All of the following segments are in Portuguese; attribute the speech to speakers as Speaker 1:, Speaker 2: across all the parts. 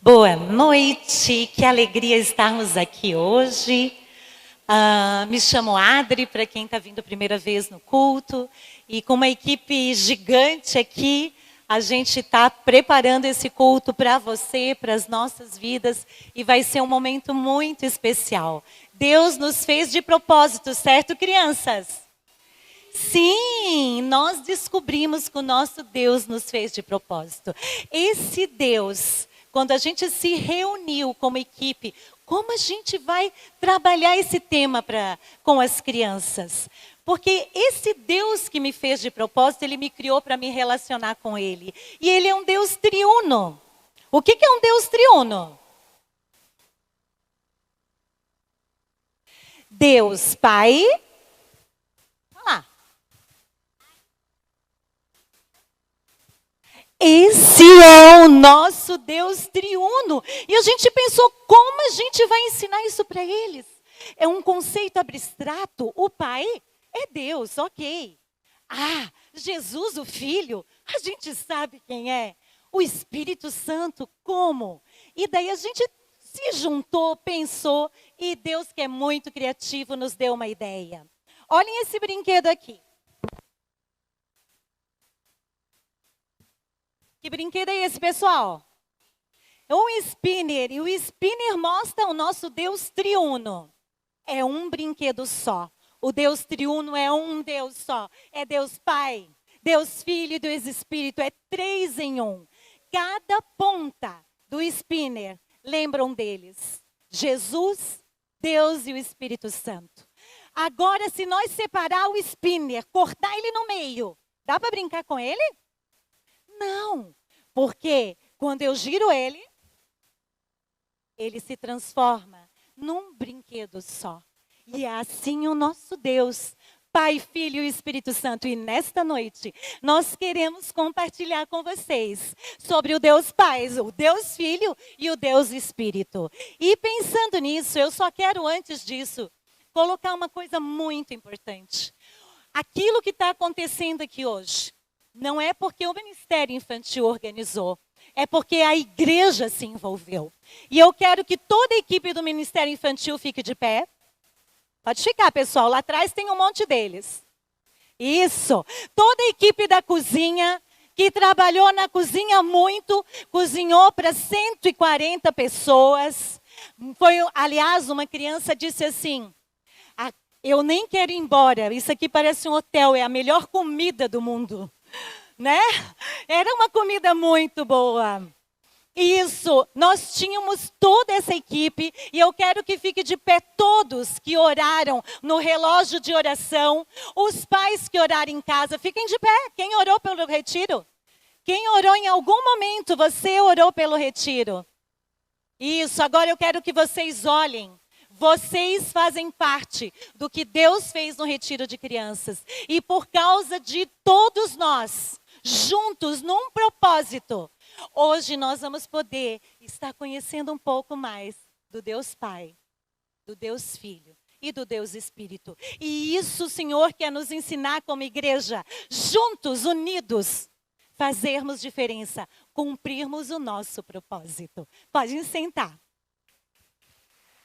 Speaker 1: Boa noite, que alegria estarmos aqui hoje. Me chamo Adri, para quem está vindo a primeira vez no culto, e com uma equipe gigante aqui, a gente está preparando esse culto para você, para as nossas vidas, e vai ser um momento muito especial. Deus nos fez de propósito, certo, crianças? Sim, nós descobrimos que o nosso Deus nos fez de propósito. Esse Deus, quando a gente se reuniu como equipe, como a gente vai trabalhar esse tema com as crianças? Porque esse Deus que me fez de propósito, Ele me criou para me relacionar com Ele. E Ele é um Deus triuno. O que é um Deus triuno? Deus Pai. Esse é o nosso Deus triuno. E a gente pensou, como a gente vai ensinar isso para eles? É um conceito abstrato. O Pai é Deus, ok. Jesus, o Filho, a gente sabe quem é. O Espírito Santo, como? E daí a gente se juntou, pensou, e Deus, que é muito criativo, nos deu uma ideia. Olhem esse brinquedo aqui. Que brinquedo é esse, pessoal? É um spinner. E o spinner mostra o nosso Deus triuno. É um brinquedo só. O Deus triuno é um Deus só. É Deus Pai, Deus Filho e Deus Espírito. É 3 em 1. Cada ponta do spinner lembram deles. Jesus, Deus e o Espírito Santo. Agora, se nós separar o spinner, cortar ele no meio, dá para brincar com ele? Não, porque quando eu giro ele, ele se transforma num brinquedo só. E é assim o nosso Deus, Pai, Filho e Espírito Santo. E nesta noite, nós queremos compartilhar com vocês sobre o Deus Pai, o Deus Filho e o Deus Espírito. E pensando nisso, eu só quero, antes disso, colocar uma coisa muito importante. Aquilo que está acontecendo aqui hoje, não é porque o Ministério Infantil organizou, é porque a igreja se envolveu. E eu quero que toda a equipe do Ministério Infantil fique de pé. Pode ficar, pessoal, lá atrás tem um monte deles. Isso, toda a equipe da cozinha, que trabalhou na cozinha muito, cozinhou para 140 pessoas. Aliás, uma criança disse assim: eu nem quero ir embora, isso aqui parece um hotel, é a melhor comida do mundo. Né? Era uma comida muito boa. Isso, nós tínhamos toda essa equipe e eu quero que fique de pé todos que oraram no relógio de oração, os pais que oraram em casa, fiquem de pé. Quem orou pelo retiro? Quem orou em algum momento, você orou pelo retiro? Isso, agora eu quero que vocês olhem. Vocês fazem parte do que Deus fez no retiro de crianças. E por causa de todos nós, juntos num propósito, hoje nós vamos poder estar conhecendo um pouco mais do Deus Pai, do Deus Filho e do Deus Espírito. E isso o Senhor quer nos ensinar como igreja, juntos, unidos, fazermos diferença, cumprirmos o nosso propósito. Podem sentar.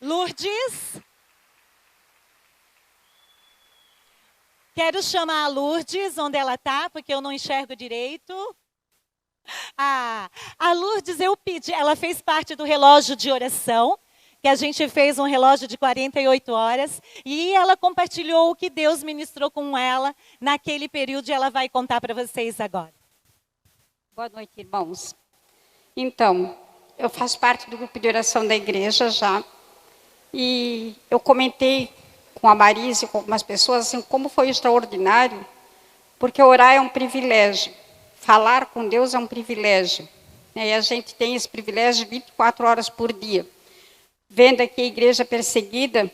Speaker 1: Lourdes? Quero chamar a Lourdes, onde ela está, porque eu não enxergo direito. A Lourdes, eu pedi, ela fez parte do relógio de oração, que a gente fez um relógio de 48 horas, e ela compartilhou o que Deus ministrou com ela naquele período, e ela vai contar para vocês agora.
Speaker 2: Boa noite, irmãos. Então, eu faço parte do grupo de oração da igreja já, e eu comentei com a Marise e com algumas pessoas assim, como foi extraordinário, porque orar é um privilégio, falar com Deus é um privilégio, né? E a gente tem esse privilégio 24 horas por dia. Vendo aqui a igreja perseguida,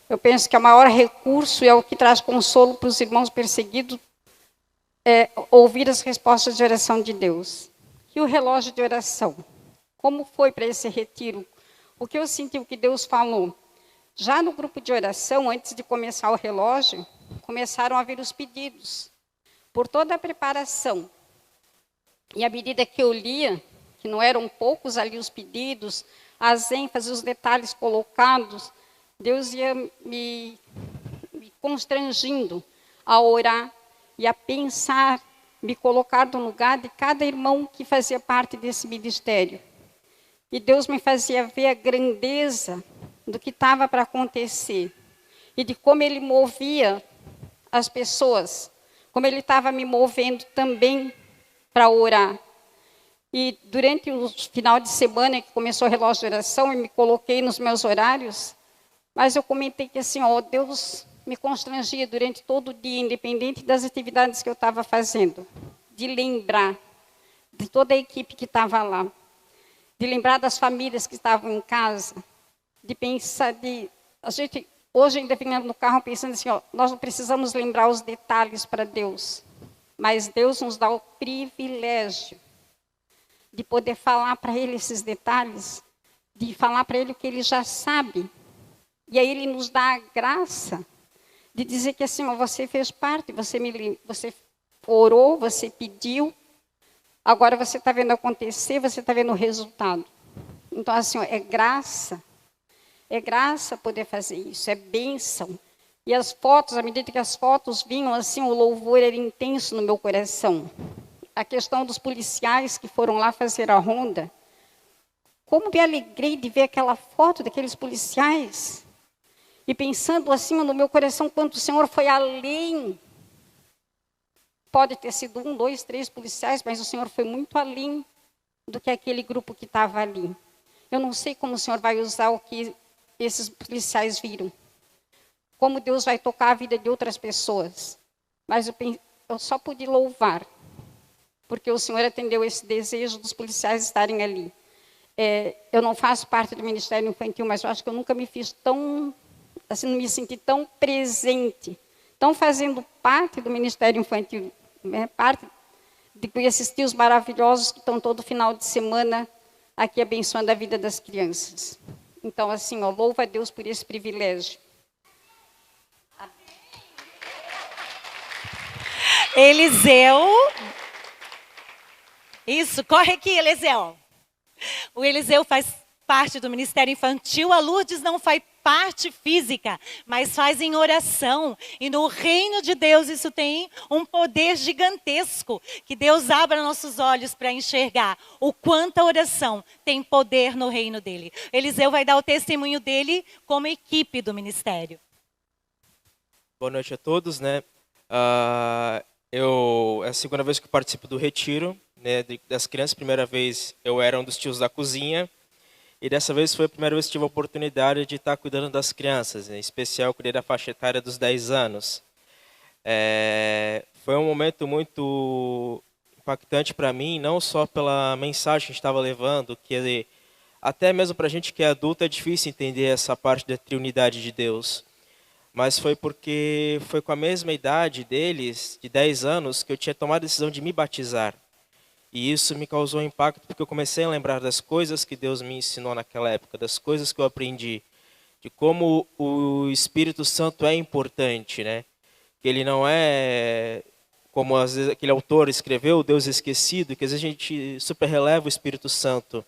Speaker 2: eu penso que o maior recurso é o que traz consolo para os irmãos perseguidos, é ouvir as respostas de oração de Deus. E o relógio de oração? Como foi para esse retiro? O que eu senti, o que Deus falou? Já no grupo de oração, antes de começar o relógio, começaram a vir os pedidos, por toda a preparação. E à medida que eu lia, que não eram poucos ali os pedidos, as ênfases, os detalhes colocados, Deus ia me constrangindo a orar e a pensar, me colocar no lugar de cada irmão que fazia parte desse ministério. E Deus me fazia ver a grandeza do que estava para acontecer e de como Ele movia as pessoas, como Ele estava me movendo também para orar. E durante o final de semana que começou o relógio de oração, eu me coloquei nos meus horários, mas eu comentei que assim, Deus me constrangia durante todo o dia, independente das atividades que eu estava fazendo, de lembrar de toda a equipe que estava lá, de lembrar das famílias que estavam em casa, de pensar, a gente hoje ainda vindo no carro pensando assim, nós não precisamos lembrar os detalhes para Deus, mas Deus nos dá o privilégio de poder falar para Ele esses detalhes, de falar para Ele o que Ele já sabe. E aí Ele nos dá a graça de dizer que assim, você fez parte, você orou, você pediu, agora você está vendo acontecer, você está vendo o resultado. Então assim, é graça poder fazer isso, é bênção. E as fotos, à medida que as fotos vinham assim, o louvor era intenso no meu coração. A questão dos policiais que foram lá fazer a ronda, como me alegrei de ver aquela foto daqueles policiais, e pensando assim no meu coração, quanto o Senhor foi além. Pode ter sido 1, 2, 3 policiais, mas o Senhor foi muito além do que aquele grupo que estava ali. Eu não sei como o Senhor vai usar o que esses policiais viram, como Deus vai tocar a vida de outras pessoas, mas eu só pude louvar, porque o Senhor atendeu esse desejo dos policiais estarem ali. Eu não faço parte do Ministério Infantil, mas eu acho que eu nunca me fiz tão, assim, não me senti tão presente, tão fazendo parte do Ministério Infantil, parte de esses tios maravilhosos que estão todo final de semana aqui abençoando a vida das crianças. Então, assim, louva a Deus por esse privilégio.
Speaker 1: Eliseu. Isso, corre aqui, Eliseu. O Eliseu faz parte do Ministério Infantil, a Lourdes não faz parte física, mas faz em oração. E no reino de Deus isso tem um poder gigantesco, que Deus abra nossos olhos para enxergar o quanto a oração tem poder no reino dele. Eliseu vai dar o testemunho dele como equipe do ministério.
Speaker 3: Boa noite a todos, né? É a segunda vez que eu participo do retiro, né, das crianças. Primeira vez eu era um dos tios da cozinha, e dessa vez foi a primeira vez que tive a oportunidade de estar cuidando das crianças, em especial eu cuidei da faixa etária dos 10 anos. Foi um momento muito impactante para mim, não só pela mensagem que a gente estava levando, que até mesmo para a gente que é adulto é difícil entender essa parte da triunidade de Deus, mas foi porque foi com a mesma idade deles, de 10 anos, que eu tinha tomado a decisão de me batizar. E isso me causou um impacto, porque eu comecei a lembrar das coisas que Deus me ensinou naquela época, das coisas que eu aprendi, de como o Espírito Santo é importante, né? Que ele não é, como às vezes aquele autor escreveu, o Deus esquecido, que às vezes a gente super releva o Espírito Santo,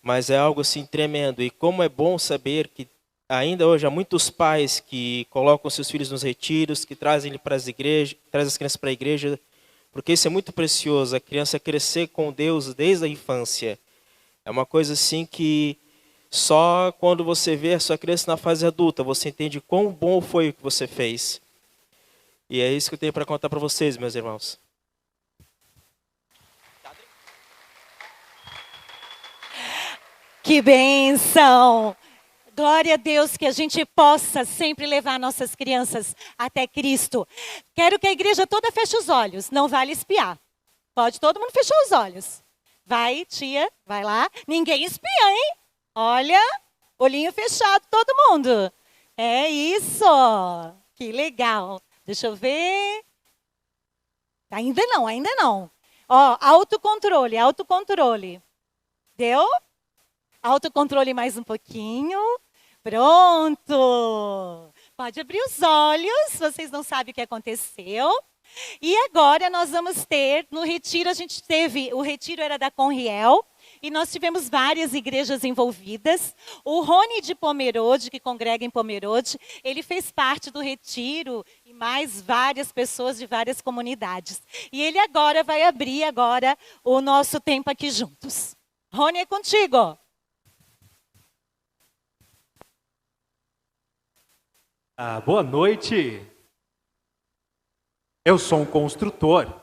Speaker 3: mas é algo assim tremendo. E como é bom saber que ainda hoje há muitos pais que colocam seus filhos nos retiros, que trazem para as igrejas, trazem as crianças para a igreja, porque isso é muito precioso, a criança crescer com Deus desde a infância. É uma coisa assim que só quando você vê a sua criança na fase adulta, você entende quão bom foi o que você fez. E é isso que eu tenho para contar para vocês, meus irmãos.
Speaker 1: Que bênção! Glória a Deus, que a gente possa sempre levar nossas crianças até Cristo. Quero que a igreja toda feche os olhos, não vale espiar. Pode todo mundo fechar os olhos. Vai, tia, vai lá. Ninguém espia, hein? Olha, olhinho fechado, todo mundo. É isso. Que legal. Deixa eu ver. Ainda não. Ó, autocontrole, autocontrole. Deu? Autocontrole mais um pouquinho. Pronto! Pode abrir os olhos, vocês não sabem o que aconteceu. E agora nós vamos ter, no retiro, o retiro era da Conriel, e nós tivemos várias igrejas envolvidas. O Rony de Pomerode, que congrega em Pomerode, ele fez parte do retiro e mais várias pessoas de várias comunidades. E ele agora vai abrir o nosso tempo aqui juntos. Rony, é contigo.
Speaker 4: Boa noite. Eu sou um construtor.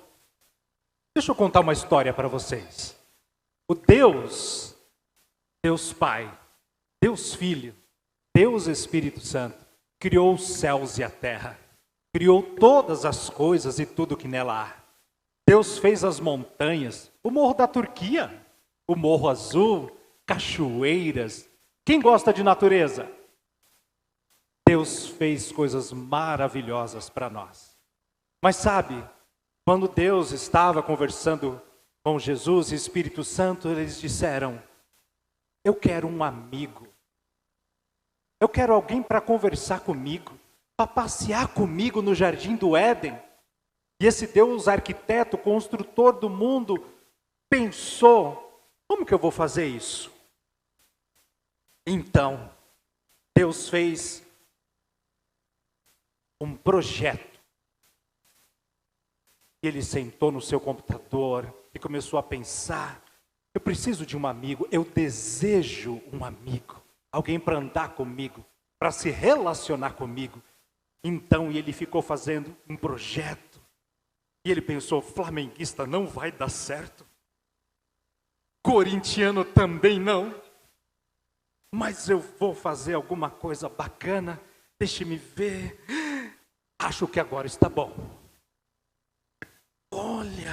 Speaker 4: Deixa eu contar uma história para vocês. O Deus Pai, Deus Filho, Deus Espírito Santo, criou os céus e a terra. Criou todas as coisas e tudo que nela há. Deus fez as montanhas, o Morro da Turquia, o Morro Azul, cachoeiras. Quem gosta de natureza? Deus fez coisas maravilhosas para nós. Mas sabe, quando Deus estava conversando com Jesus e Espírito Santo, eles disseram: eu quero um amigo. Eu quero alguém para conversar comigo, para passear comigo no jardim do Éden. E esse Deus arquiteto, construtor do mundo, pensou: como que eu vou fazer isso? Então, Deus fez um projeto. E ele sentou no seu computador e começou a pensar: eu preciso de um amigo, eu desejo um amigo, alguém para andar comigo, para se relacionar comigo. Então ele ficou fazendo um projeto. E ele pensou: flamenguista não vai dar certo, corintiano também não, mas eu vou fazer alguma coisa bacana. Deixe-me ver. Acho que agora está bom. Olha!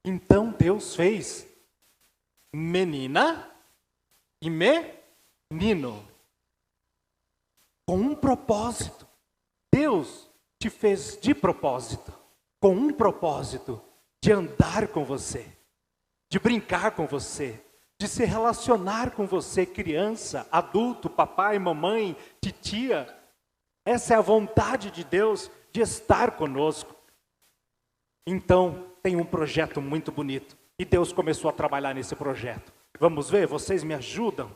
Speaker 4: Então Deus fez menina e menino. Com um propósito. Deus te fez de propósito. Com um propósito. De andar com você. De brincar com você. De se relacionar com você, criança, adulto, papai, mamãe, titia. Essa é a vontade de Deus de estar conosco. Então, tem um projeto muito bonito. E Deus começou a trabalhar nesse projeto. Vamos ver? Vocês me ajudam?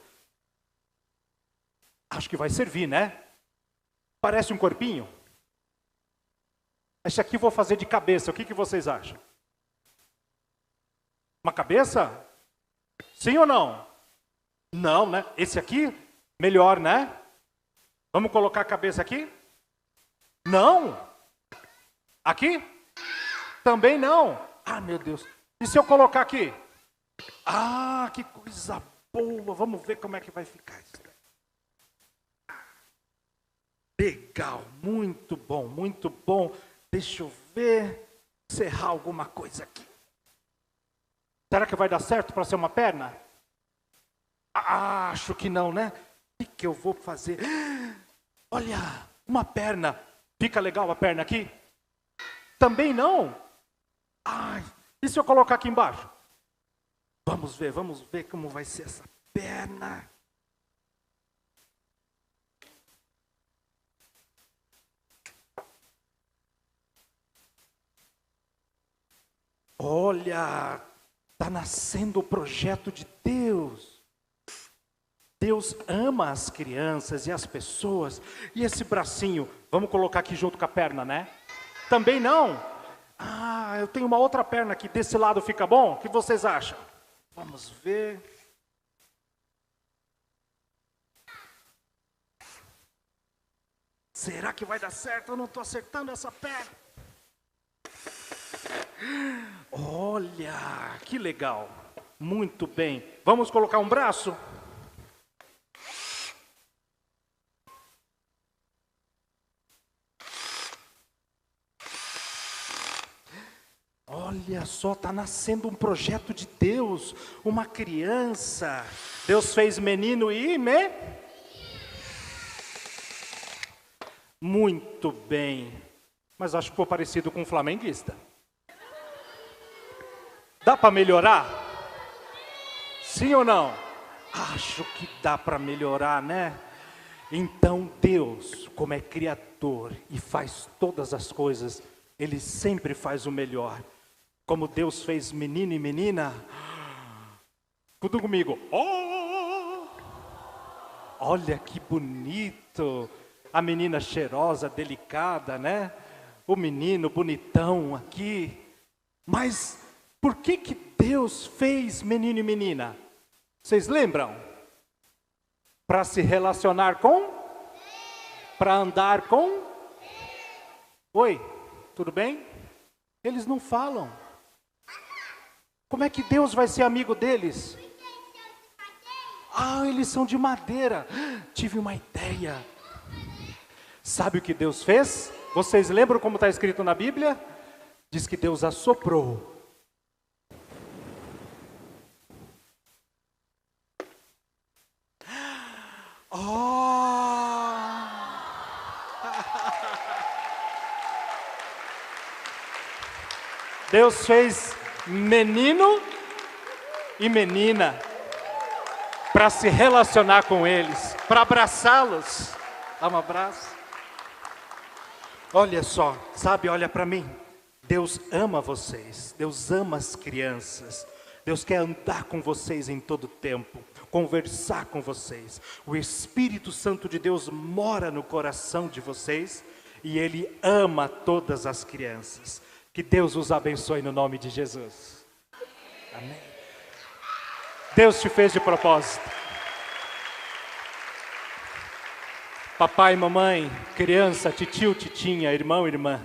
Speaker 4: Acho que vai servir, né? Parece um corpinho? Esse aqui eu vou fazer de cabeça. O que vocês acham? Uma cabeça? Sim ou não? Não, né? Esse aqui, melhor, né? Vamos colocar a cabeça aqui? Não. Aqui? Também não. Ah, meu Deus. E se eu colocar aqui? Ah, que coisa boa. Vamos ver como é que vai ficar isso. Legal, muito bom, muito bom. Deixa eu ver. Serrar alguma coisa aqui. Será que vai dar certo para ser uma perna? Acho que não, né? O que eu vou fazer? Olha, uma perna. Fica legal a perna aqui? Também não? Ai, e se eu colocar aqui embaixo? Vamos ver como vai ser essa perna. Olha, está nascendo o projeto de Deus. Deus ama as crianças e as pessoas. E esse bracinho, vamos colocar aqui junto com a perna, né? Também não? Ah, eu tenho uma outra perna aqui, desse lado fica bom? O que vocês acham? Vamos ver. Será que vai dar certo? Eu não estou acertando essa perna. Olha, que legal. Muito bem. Vamos colocar um braço? Olha só, está nascendo um projeto de Deus, uma criança. Deus fez menino e Muito bem. Mas acho que ficou parecido com um flamenguista. Dá para melhorar? Sim ou não? Acho que dá para melhorar, né? Então Deus, como é criador e faz todas as coisas, Ele sempre faz o melhor. Como Deus fez menino e menina, Tudo comigo. Oh! Olha que bonito. A menina cheirosa, delicada, né? O menino bonitão aqui. Mas por que Deus fez menino e menina? Vocês lembram? Para se relacionar com? Para andar com? Oi, tudo bem? Eles não falam. Como é que Deus vai ser amigo deles? Ah, eles são de madeira. Tive uma ideia. Sabe o que Deus fez? Vocês lembram como está escrito na Bíblia? Diz que Deus assoprou. Deus fez menino e menina para se relacionar com eles, para abraçá-los. Dá um abraço. Olha só, sabe, olha para mim. Deus ama vocês, Deus ama as crianças. Deus quer andar com vocês em todo tempo, conversar com vocês. O Espírito Santo de Deus mora no coração de vocês e Ele ama todas as crianças. Que Deus os abençoe no nome de Jesus. Amém. Deus te fez de propósito. Papai, mamãe, criança, titio, titinha, irmão, irmã.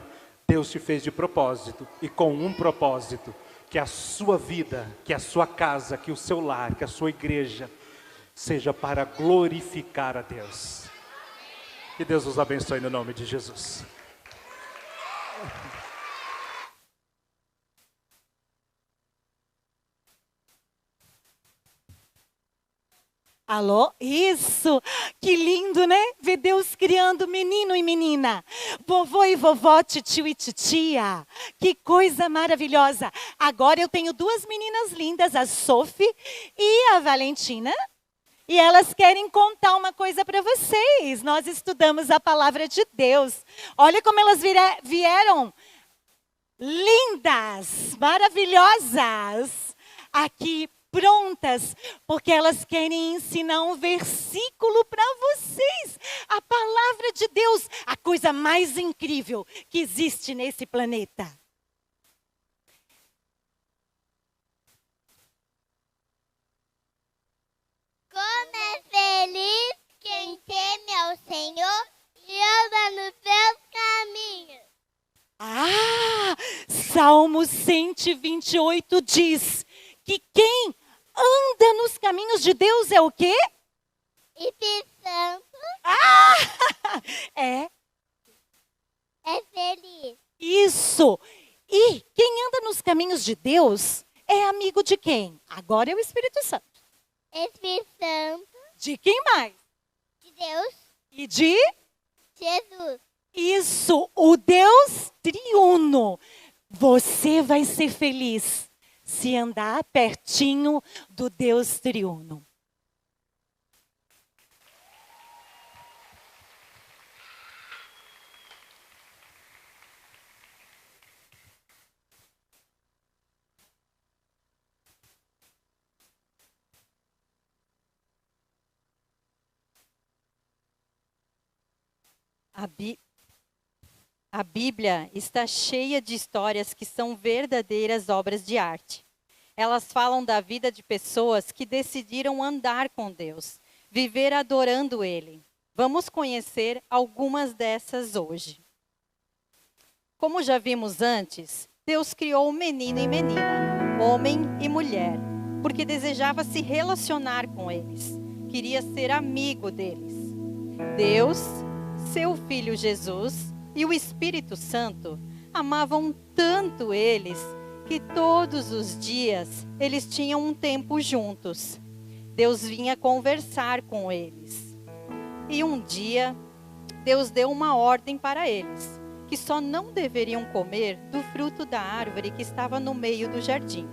Speaker 4: Deus te fez de propósito e com um propósito. Que a sua vida, que a sua casa, que o seu lar, que a sua igreja seja para glorificar a Deus. Que Deus os abençoe no nome de Jesus.
Speaker 1: Alô? Isso! Que lindo, né? Ver Deus criando menino e menina. Vovô e vovó, titio e titia. Que coisa maravilhosa. Agora eu tenho duas meninas lindas, a Sophie e a Valentina. E elas querem contar uma coisa para vocês. Nós estudamos a palavra de Deus. Olha como elas vieram lindas, maravilhosas. Aqui prontas, porque elas querem ensinar um versículo para vocês. A palavra de Deus, a coisa mais incrível que existe nesse planeta.
Speaker 5: Como é feliz quem teme ao Senhor e anda nos seus caminhos.
Speaker 1: Ah, Salmo 128 diz que quem anda nos caminhos de Deus é o quê?
Speaker 5: Espírito Santo
Speaker 1: É
Speaker 5: é feliz.
Speaker 1: isso. E quem anda nos caminhos de Deus é amigo de quem? Agora é o Espírito Santo.
Speaker 5: Espírito Santo
Speaker 1: De quem mais?
Speaker 5: de Deus,
Speaker 1: E de?
Speaker 5: Jesus.
Speaker 1: Isso, o Deus triuno. Você vai ser feliz se andar pertinho do Deus triuno.
Speaker 6: A Bíblia está cheia de histórias que são verdadeiras obras de arte. Elas falam da vida de pessoas que decidiram andar com Deus, viver adorando Ele. Vamos conhecer algumas dessas hoje. Como já vimos antes, Deus criou menino e menina, homem e mulher, porque desejava se relacionar com eles, queria ser amigo deles. Deus, seu Filho Jesus e o Espírito Santo amavam tanto eles que todos os dias eles tinham um tempo juntos. Deus vinha conversar com eles. E um dia, Deus deu uma ordem para eles, que só não deveriam comer do fruto da árvore que estava no meio do jardim,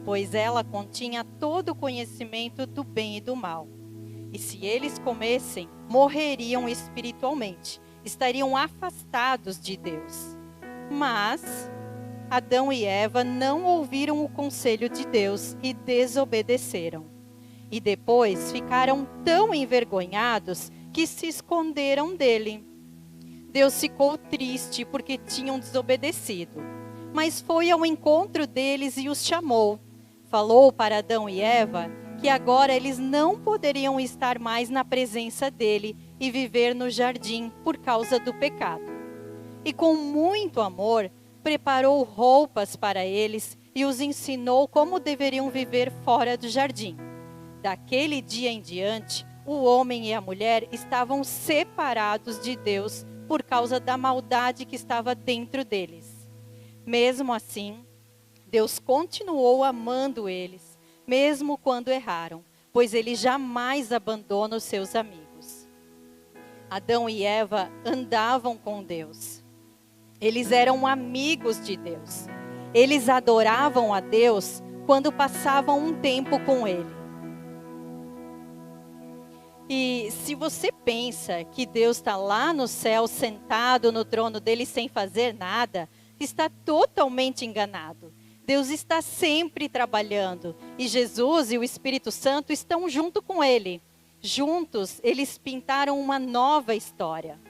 Speaker 6: pois ela continha todo o conhecimento do bem e do mal. E se eles comessem, morreriam espiritualmente, estariam afastados de Deus. Mas Adão e Eva não ouviram o conselho de Deus e desobedeceram. e depois ficaram tão envergonhados que se esconderam dele. Deus ficou triste porque tinham desobedecido, mas foi ao encontro deles e os chamou. Falou para Adão e Eva que agora eles não poderiam estar mais na presença dele e viver no jardim por causa do pecado. E com muito amor, preparou roupas para eles e os ensinou como deveriam viver fora do jardim. Daquele dia em diante, o homem e a mulher estavam separados de Deus por causa da maldade que estava dentro deles. Mesmo assim, Deus continuou amando eles, mesmo quando erraram, pois ele jamais abandona os seus amigos. Adão e Eva andavam com Deus. Eles eram amigos de Deus. Eles adoravam a Deus quando passavam um tempo com Ele. E se você pensa que Deus está lá no céu, sentado no trono dele sem fazer nada, está totalmente enganado. Deus está sempre trabalhando e Jesus e o Espírito Santo estão junto com ele. Juntos, eles pintaram uma nova história.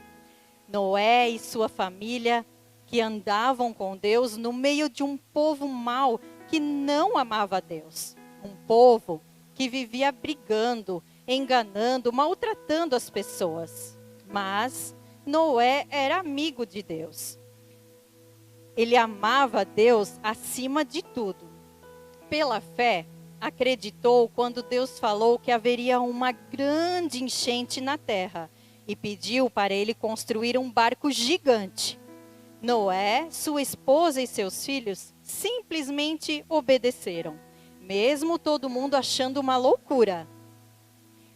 Speaker 6: Noé e sua família, que andavam com Deus no meio de um povo mau que não amava a Deus. Um povo que vivia brigando, enganando, maltratando as pessoas. Mas Noé era amigo de Deus. Ele amava a Deus acima de tudo. Pela fé, acreditou quando Deus falou que haveria uma grande enchente na terra e pediu para ele construir um barco gigante. Noé, sua esposa e seus filhos simplesmente obedeceram, mesmo todo mundo achando uma loucura.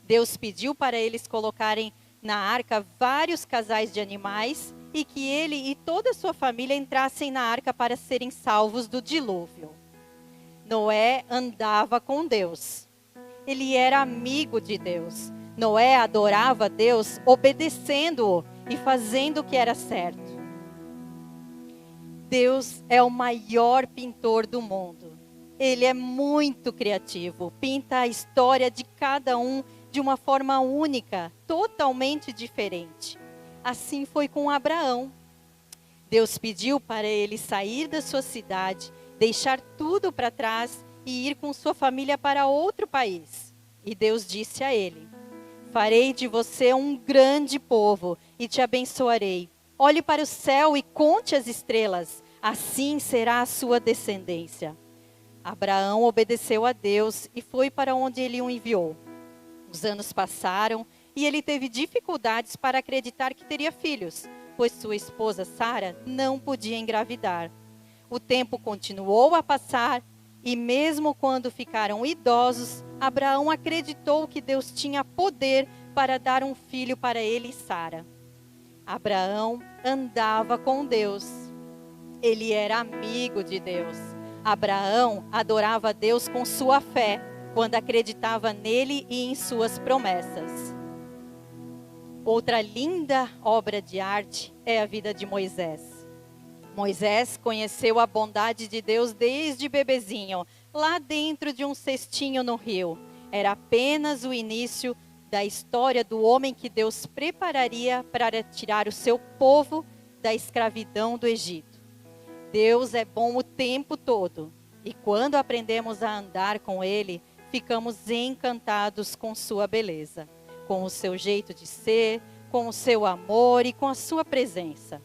Speaker 6: Deus pediu para eles colocarem na arca vários casais de animais e que ele e toda a sua família entrassem na arca para serem salvos do dilúvio. Noé andava com Deus. Ele era amigo de Deus. Noé adorava Deus, obedecendo-o e fazendo o que era certo. Deus é o maior pintor do mundo. Ele é muito criativo, pinta a história de cada um de uma forma única, totalmente diferente. Assim foi com Abraão. Deus pediu para ele sair da sua cidade, deixar tudo para trás e ir com sua família para outro país. E Deus disse a ele: farei de você um grande povo e te abençoarei. Olhe para o céu e conte as estrelas, assim será a sua descendência. Abraão obedeceu a Deus e foi para onde ele o enviou. Os anos passaram e ele teve dificuldades para acreditar que teria filhos, pois sua esposa Sara não podia engravidar. O tempo continuou a passar e mesmo quando ficaram idosos, Abraão acreditou que Deus tinha poder para dar um filho para ele e Sara. Abraão andava com Deus. Ele era amigo de Deus. Abraão adorava Deus com sua fé, quando acreditava nele e em suas promessas. Outra linda obra de arte é a vida de Moisés. Moisés conheceu a bondade de Deus desde bebezinho, lá dentro de um cestinho no rio. Era apenas o início da história do homem que Deus prepararia para tirar o seu povo da escravidão do Egito. Deus é bom o tempo todo, e quando aprendemos a andar com Ele, ficamos encantados com sua beleza, com o seu jeito de ser, com o seu amor e com a sua presença.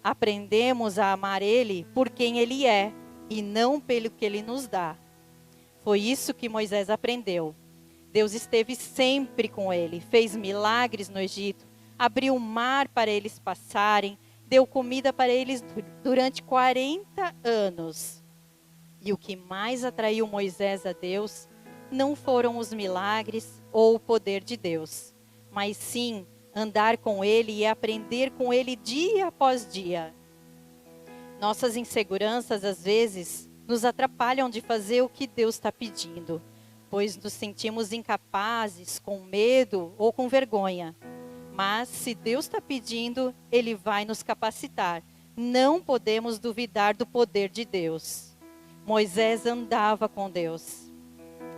Speaker 6: Aprendemos a amar Ele por quem Ele é, e não pelo que Ele nos dá. Foi isso que Moisés aprendeu. Deus esteve sempre com ele, fez milagres no Egito, abriu o mar para eles passarem, deu comida para eles durante 40 anos. E o que mais atraiu Moisés a Deus não foram os milagres ou o poder de Deus, mas sim andar com ele e aprender com ele dia após dia. Nossas inseguranças, às vezes, nos atrapalham de fazer o que Deus está pedindo, pois nos sentimos incapazes, com medo ou com vergonha. Mas se Deus está pedindo, Ele vai nos capacitar. Não podemos duvidar do poder de Deus. Moisés andava com Deus.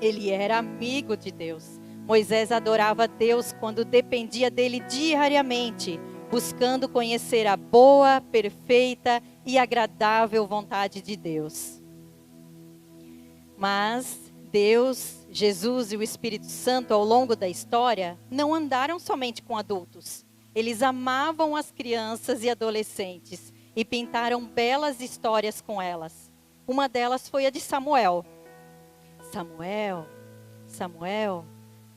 Speaker 6: Ele era amigo de Deus. Moisés adorava Deus quando dependia dele diariamente, buscando conhecer a boa, perfeita e agradável vontade de Deus. Mas Deus, Jesus e o Espírito Santo, ao longo da história, não andaram somente com adultos. Eles amavam as crianças e adolescentes e pintaram belas histórias com elas. Uma delas foi a de Samuel. Samuel.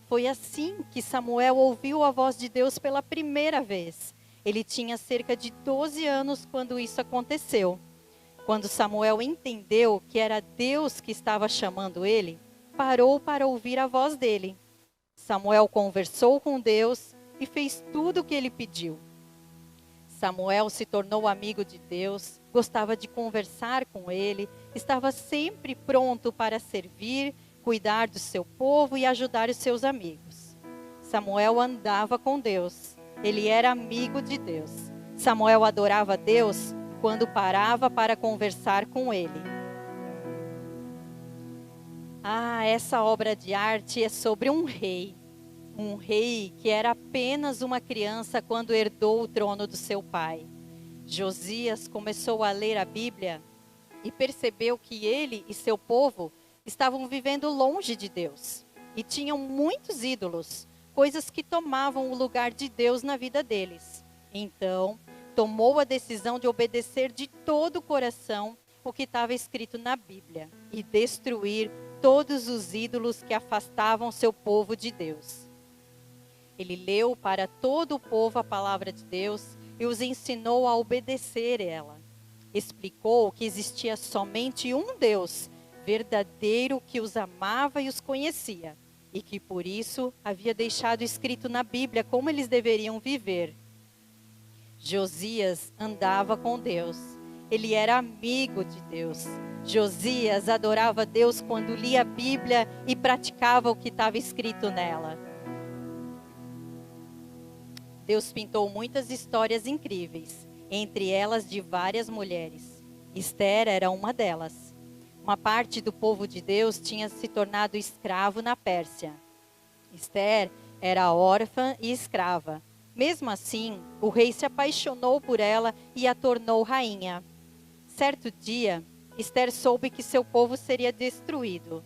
Speaker 6: Foi assim que Samuel ouviu a voz de Deus pela primeira vez. Ele tinha cerca de 12 anos quando isso aconteceu. Quando Samuel entendeu que era Deus que estava chamando ele, parou para ouvir a voz dele. Samuel conversou com Deus e fez tudo o que ele pediu. Samuel se tornou amigo de Deus, gostava de conversar com ele, estava sempre pronto para servir, cuidar do seu povo e ajudar os seus amigos. Samuel andava com Deus, ele era amigo de Deus. Samuel adorava Deus quando parava para conversar com ele. Essa obra de arte é sobre um rei que era apenas uma criança quando herdou o trono do seu pai. Josias começou a ler a Bíblia e percebeu que ele e seu povo estavam vivendo longe de Deus e tinham muitos ídolos, coisas que tomavam o lugar de Deus na vida deles. Então, tomou a decisão de obedecer de todo o coração o que estava escrito na Bíblia e destruir todos os ídolos que afastavam seu povo de Deus. Ele leu para todo o povo a palavra de Deus e os ensinou a obedecer ela. Explicou que existia somente um Deus verdadeiro que os amava e os conhecia, e que por isso havia deixado escrito na Bíblia como eles deveriam viver. Josias andava com Deus. Ele era amigo de Deus. Josias adorava Deus quando lia a Bíblia e praticava o que estava escrito nela. Deus pintou muitas histórias incríveis, entre elas de várias mulheres. Esther era uma delas. Uma parte do povo de Deus tinha se tornado escravo na Pérsia. Esther era órfã e escrava. Mesmo assim, o rei se apaixonou por ela e a tornou rainha. Certo dia, Esther soube que seu povo seria destruído.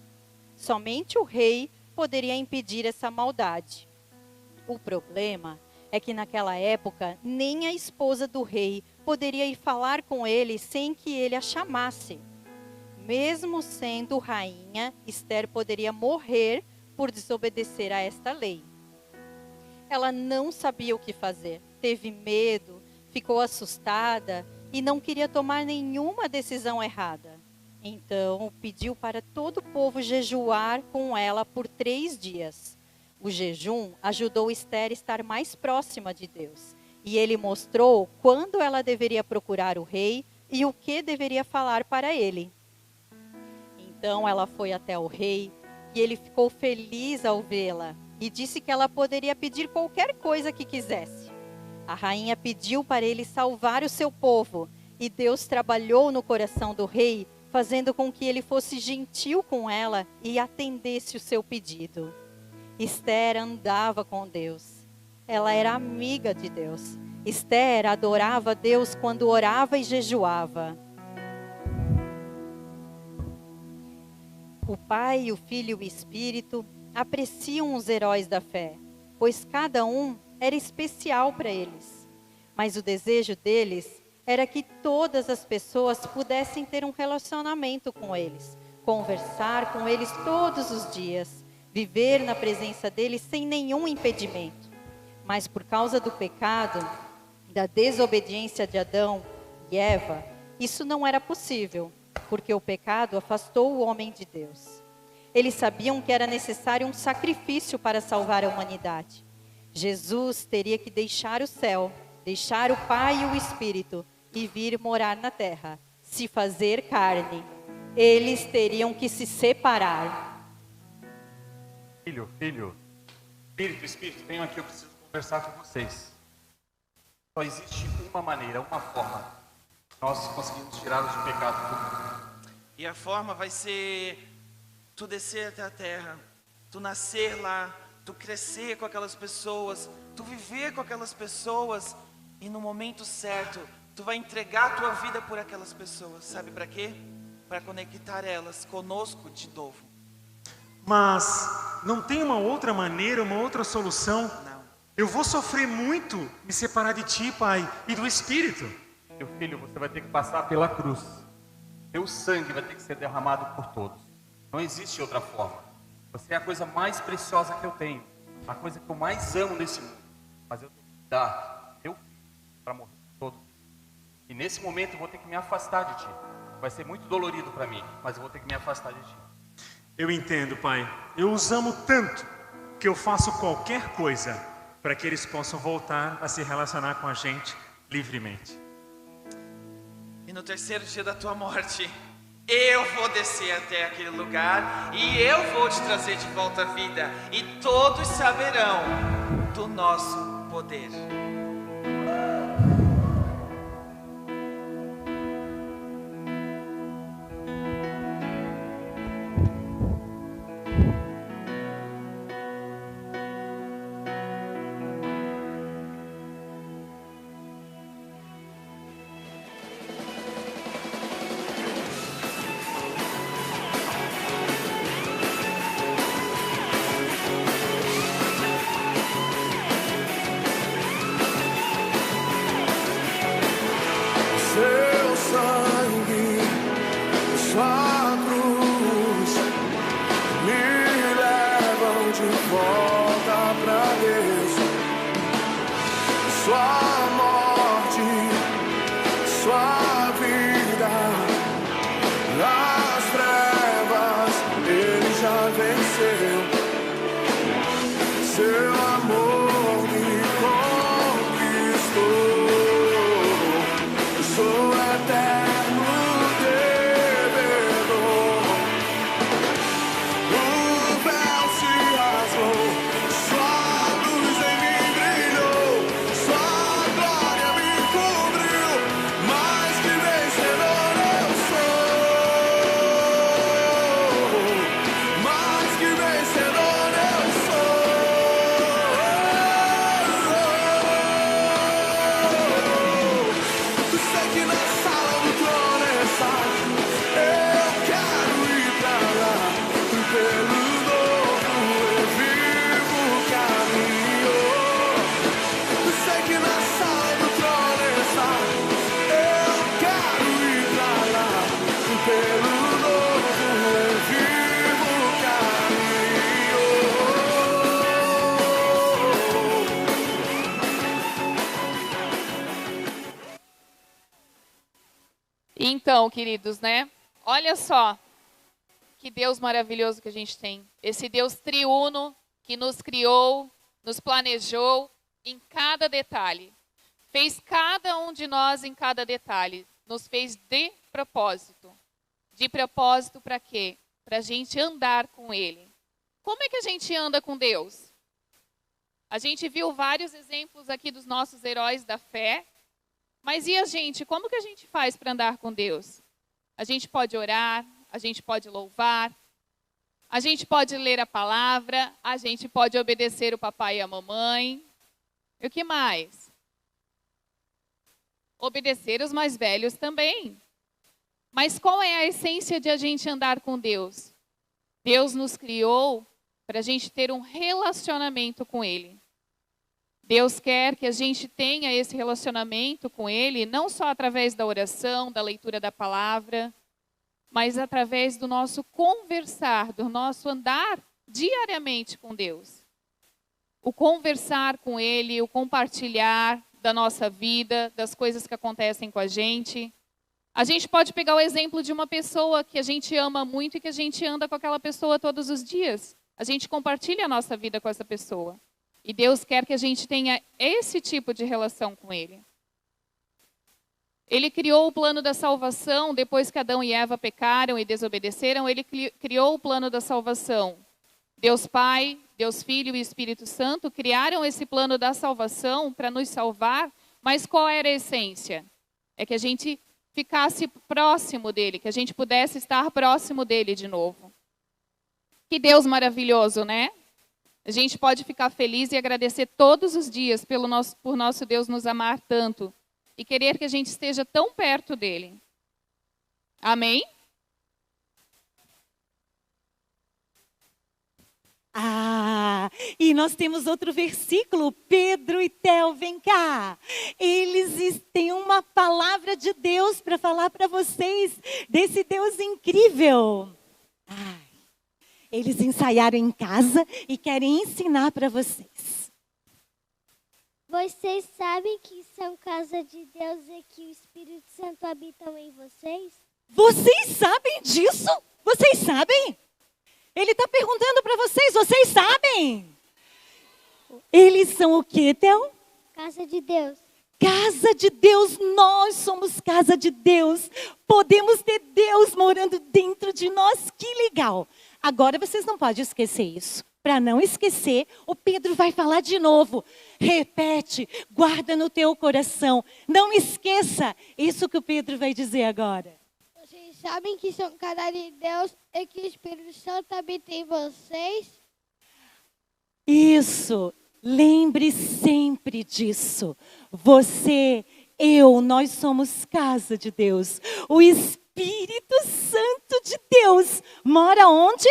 Speaker 6: Somente o rei poderia impedir essa maldade. O problema é que naquela época, nem a esposa do rei poderia ir falar com ele sem que ele a chamasse. Mesmo sendo rainha, Esther poderia morrer por desobedecer a esta lei. Ela não sabia o que fazer, teve medo, ficou assustada e não queria tomar nenhuma decisão errada. Então, pediu para todo o povo jejuar com ela por 3 dias. O jejum ajudou Esther a estar mais próxima de Deus. E ele mostrou quando ela deveria procurar o rei e o que deveria falar para ele. Então ela foi até o rei e ele ficou feliz ao vê-la e disse que ela poderia pedir qualquer coisa que quisesse. A rainha pediu para ele salvar o seu povo e Deus trabalhou no coração do rei, fazendo com que ele fosse gentil com ela e atendesse o seu pedido. Esther andava com Deus. Ela era amiga de Deus. Esther adorava Deus quando orava e jejuava. O Pai, o Filho e o Espírito apreciam os heróis da fé, pois cada um era especial para eles. Mas o desejo deles era que todas as pessoas pudessem ter um relacionamento com eles, conversar com eles todos os dias, viver na presença deles sem nenhum impedimento. Mas por causa do pecado, da desobediência de Adão e Eva, isso não era possível, porque o pecado afastou o homem de Deus. Eles sabiam que era necessário um sacrifício para salvar a humanidade. Jesus teria que deixar o céu, deixar o Pai e o Espírito e vir morar na terra, se fazer carne. Eles teriam que se separar.
Speaker 4: Filho, Espírito, venham aqui, eu preciso conversar com vocês. Só existe uma maneira, uma forma, nós conseguimos tirá-los do pecado do mundo.
Speaker 7: E a forma vai ser tu descer até a terra, tu nascer lá, tu crescer com aquelas pessoas, tu viver com aquelas pessoas, e no momento certo, tu vai entregar a tua vida por aquelas pessoas. Sabe para quê? Para conectar elas conosco de novo.
Speaker 8: Mas não tem uma outra maneira, uma outra solução?
Speaker 7: Não.
Speaker 8: Eu vou sofrer muito me separar de ti, Pai, e do Espírito.
Speaker 9: Meu filho, você vai ter que passar pela cruz. Teu sangue vai ter que ser derramado por todos. Não existe outra forma. Você é a coisa mais preciosa que eu tenho. A coisa que eu mais amo nesse mundo. Mas eu tenho que dar meu filho para morrer por todos. E nesse momento eu vou ter que me afastar de ti. Vai ser muito dolorido para mim, mas eu vou ter que me afastar de ti.
Speaker 8: Eu entendo, Pai. Eu os amo tanto que eu faço qualquer coisa para que eles possam voltar a se relacionar com a gente livremente.
Speaker 7: E no terceiro dia da tua morte, eu vou descer até aquele lugar e eu vou te trazer de volta à vida. E todos saberão do nosso poder.
Speaker 10: Seu sangue, sua cruz me levam de volta pra Deus. Sua morte, sua vida, nas trevas ele já venceu. Seu amor me conquistou. Sou eterno devedor. O véu se rasgou, sua luz em mim brilhou, sua glória me cobriu, mais que vencedor eu sou, mais que vencedor eu sou. Sei que na sala do trono eu quero ir pra lá, pelo novo e vivo caminho. Sei que na sala do trono eu quero ir pra lá, pelo novo e vivo caminho.
Speaker 11: Então, queridos, né? Olha só que Deus maravilhoso que a gente tem. Esse Deus triuno que nos criou, nos planejou em cada detalhe. Fez cada um de nós em cada detalhe. Nos fez de propósito. De propósito para quê? Para a gente andar com Ele. Como é que a gente anda com Deus? A gente viu vários exemplos aqui dos nossos heróis da fé. Mas e a gente? Como que a gente faz para andar com Deus? A gente pode orar, a gente pode louvar, a gente pode ler a palavra, a gente pode obedecer o papai e a mamãe. E o que mais? Obedecer os mais velhos também. Mas qual é a essência de a gente andar com Deus? Deus nos criou para a gente ter um relacionamento com Ele. Deus quer que a gente tenha esse relacionamento com Ele, não só através da oração, da leitura da palavra, mas através do nosso conversar, do nosso andar diariamente com Deus. O conversar com Ele, o compartilhar da nossa vida, das coisas que acontecem com a gente. A gente pode pegar o exemplo de uma pessoa que a gente ama muito e que a gente anda com aquela pessoa todos os dias. A gente compartilha a nossa vida com essa pessoa. E Deus quer que a gente tenha esse tipo de relação com Ele. Ele criou o plano da salvação, depois que Adão e Eva pecaram e desobedeceram, Ele criou o plano da salvação. Deus Pai, Deus Filho e Espírito Santo criaram esse plano da salvação para nos salvar, mas qual era a essência? É que a gente ficasse próximo dEle, que a gente pudesse estar próximo dEle de novo. Que Deus maravilhoso, né? A gente pode ficar feliz e agradecer todos os dias por nosso Deus nos amar tanto e querer que a gente esteja tão perto dele. Amém?
Speaker 1: E nós temos outro versículo, Pedro e Theo, vem cá. Eles têm uma palavra de Deus para falar para vocês, desse Deus incrível. Eles ensaiaram em casa e querem ensinar para vocês.
Speaker 5: Vocês sabem que são casa de Deus e que o Espírito Santo habita em vocês?
Speaker 1: Vocês sabem disso? Vocês sabem? Ele está perguntando para vocês sabem? Eles são o quê, Theo?
Speaker 5: Casa de Deus.
Speaker 1: Casa de Deus, nós somos casa de Deus. Podemos ter Deus morando dentro de nós, que legal. Agora vocês não podem esquecer isso. Para não esquecer, o Pedro vai falar de novo. Repete, guarda no teu coração. Não esqueça isso que o Pedro vai dizer agora.
Speaker 5: Vocês sabem que são casa de Deus e que o Espírito Santo habita em vocês?
Speaker 1: Isso, lembre sempre disso. Você, eu, nós somos casa de Deus. O Espírito Santo de Deus mora onde?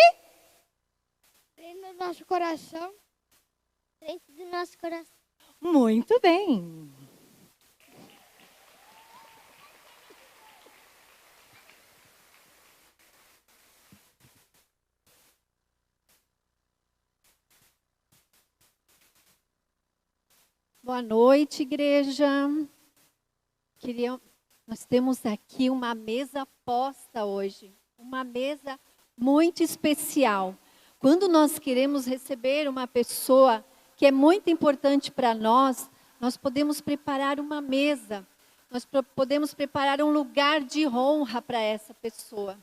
Speaker 5: Dentro do nosso coração. Dentro do nosso coração.
Speaker 1: Muito bem.
Speaker 12: Boa noite, igreja. Nós temos aqui uma mesa posta hoje, uma mesa muito especial. Quando nós queremos receber uma pessoa que é muito importante para nós, nós podemos preparar uma mesa, nós podemos preparar um lugar de honra para essa pessoa.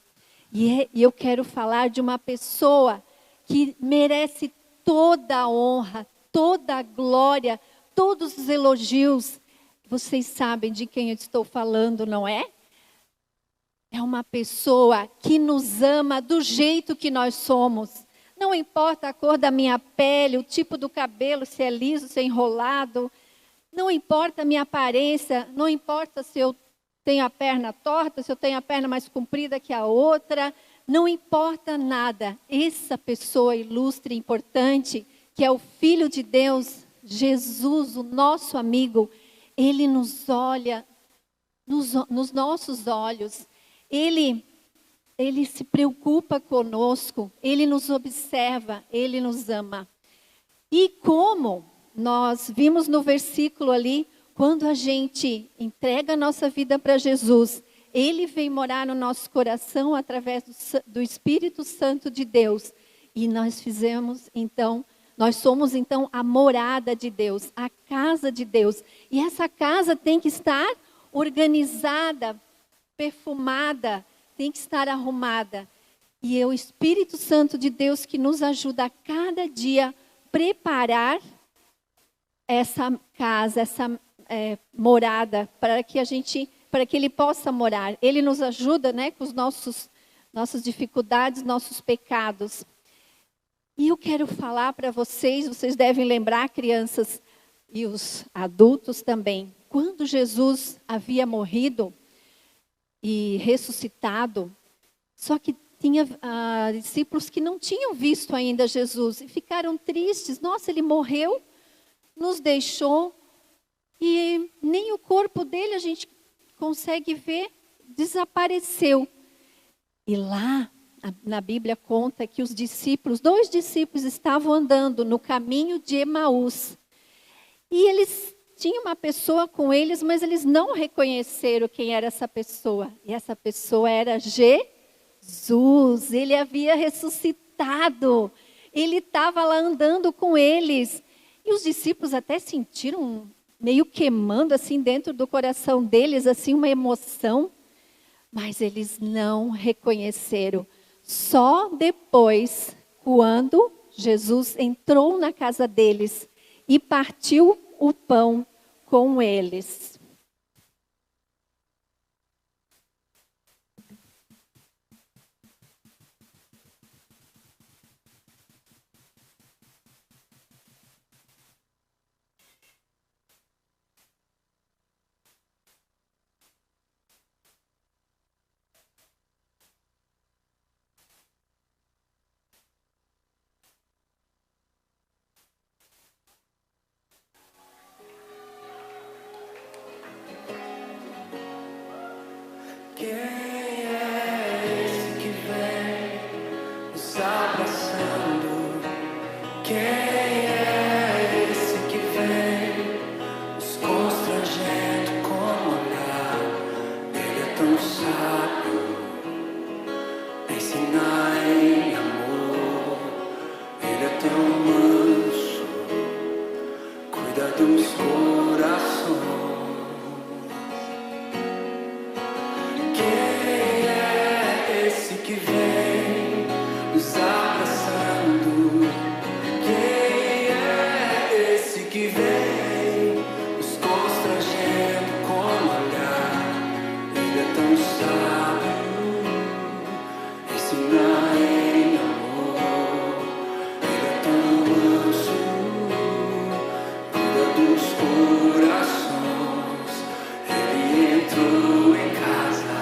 Speaker 12: E eu quero falar de uma pessoa que merece toda a honra, toda a glória, todos os elogios. Vocês sabem de quem eu estou falando, não é? É uma pessoa que nos ama do jeito que nós somos. Não importa a cor da minha pele, o tipo do cabelo, se é liso, se é enrolado. Não importa a minha aparência, não importa se eu tenho a perna torta, se eu tenho a perna mais comprida que a outra. Não importa nada. Essa pessoa ilustre e importante, que é o Filho de Deus, Jesus, o nosso amigo, ele nos olha nos nossos olhos. Ele se preocupa conosco, ele nos observa, ele nos ama. E como nós vimos no versículo ali, quando a gente entrega a nossa vida para Jesus, ele vem morar no nosso coração através do Espírito Santo de Deus. E nós somos então a morada de Deus, a casa de Deus. E essa casa tem que estar organizada, perfumada, tem que estar arrumada. E é o Espírito Santo de Deus que nos ajuda a cada dia preparar essa casa, essa morada, para que ele possa morar. Ele nos ajuda, né, com os nossas dificuldades, nossos pecados. E eu quero falar para vocês devem lembrar, crianças e os adultos também, quando Jesus havia morrido e ressuscitado, só que tinha discípulos que não tinham visto ainda Jesus e ficaram tristes. Nossa, ele morreu, nos deixou e nem o corpo dele a gente consegue ver, desapareceu. E lá na Bíblia conta que os discípulos, 2 discípulos estavam andando no caminho de Emaús. E eles tinham uma pessoa com eles, mas eles não reconheceram quem era essa pessoa. E essa pessoa era Jesus. Ele havia ressuscitado. Ele estava lá andando com eles. E os discípulos até sentiram meio queimando assim dentro do coração deles, assim uma emoção. Mas eles não reconheceram. Só depois, quando Jesus entrou na casa deles e partiu o pão com eles.
Speaker 10: cuida dos corações. Quem é esse que vem nos abraçando? Quem é esse que vem nos constrangendo com o olhar? Ele é tão sábio, ensina em amor. Ele é tão manso, cuida dos corações. Ele entrou em casa,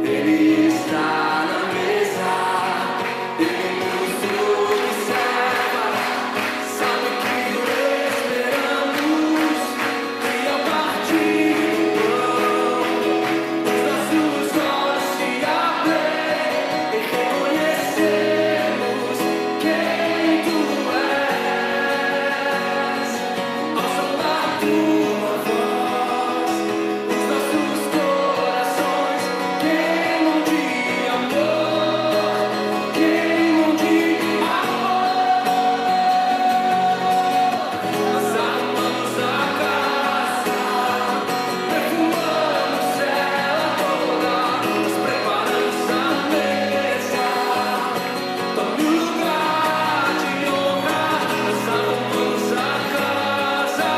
Speaker 10: ele está na mesa. Ele nos observa, sabe que o esperamos. E ao partir do pão, os nossos olhos se abrem e reconhecemos quem tu és. Ao soltar tua voz, os nossos corações queimam de amor, queimam de amor. Nós arrumamos a casa, perfumamos ela toda, nós preparamos a mesa. Tome um lugar de honra. Nós arrumamos a casa,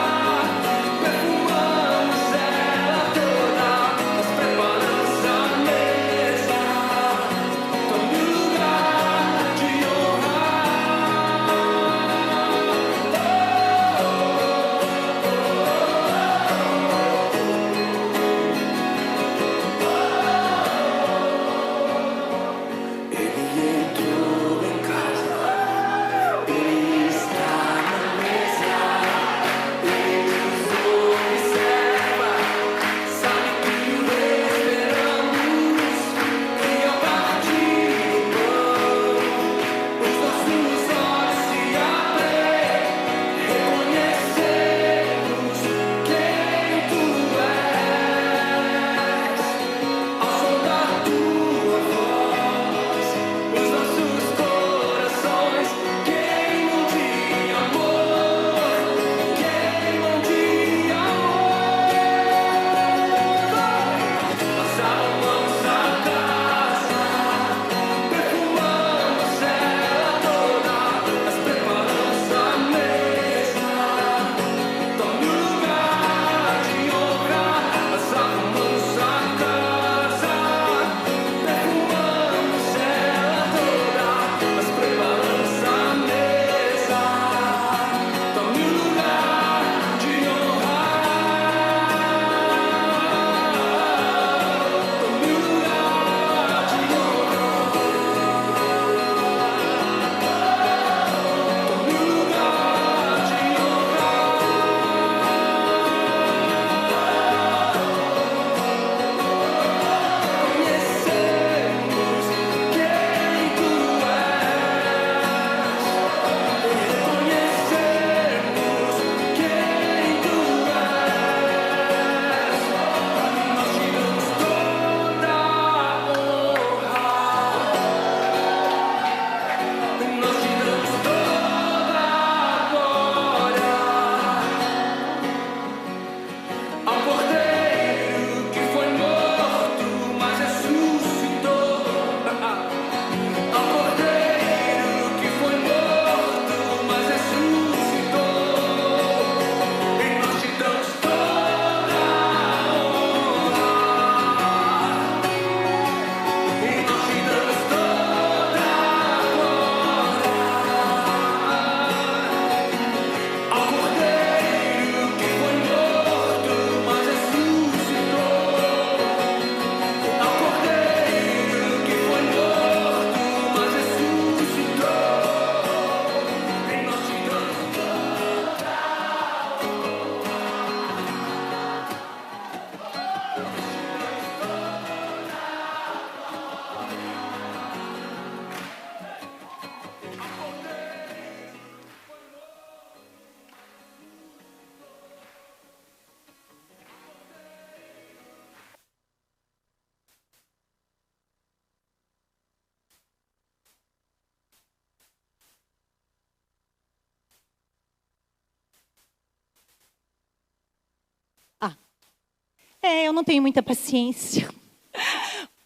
Speaker 1: eu não tenho muita paciência.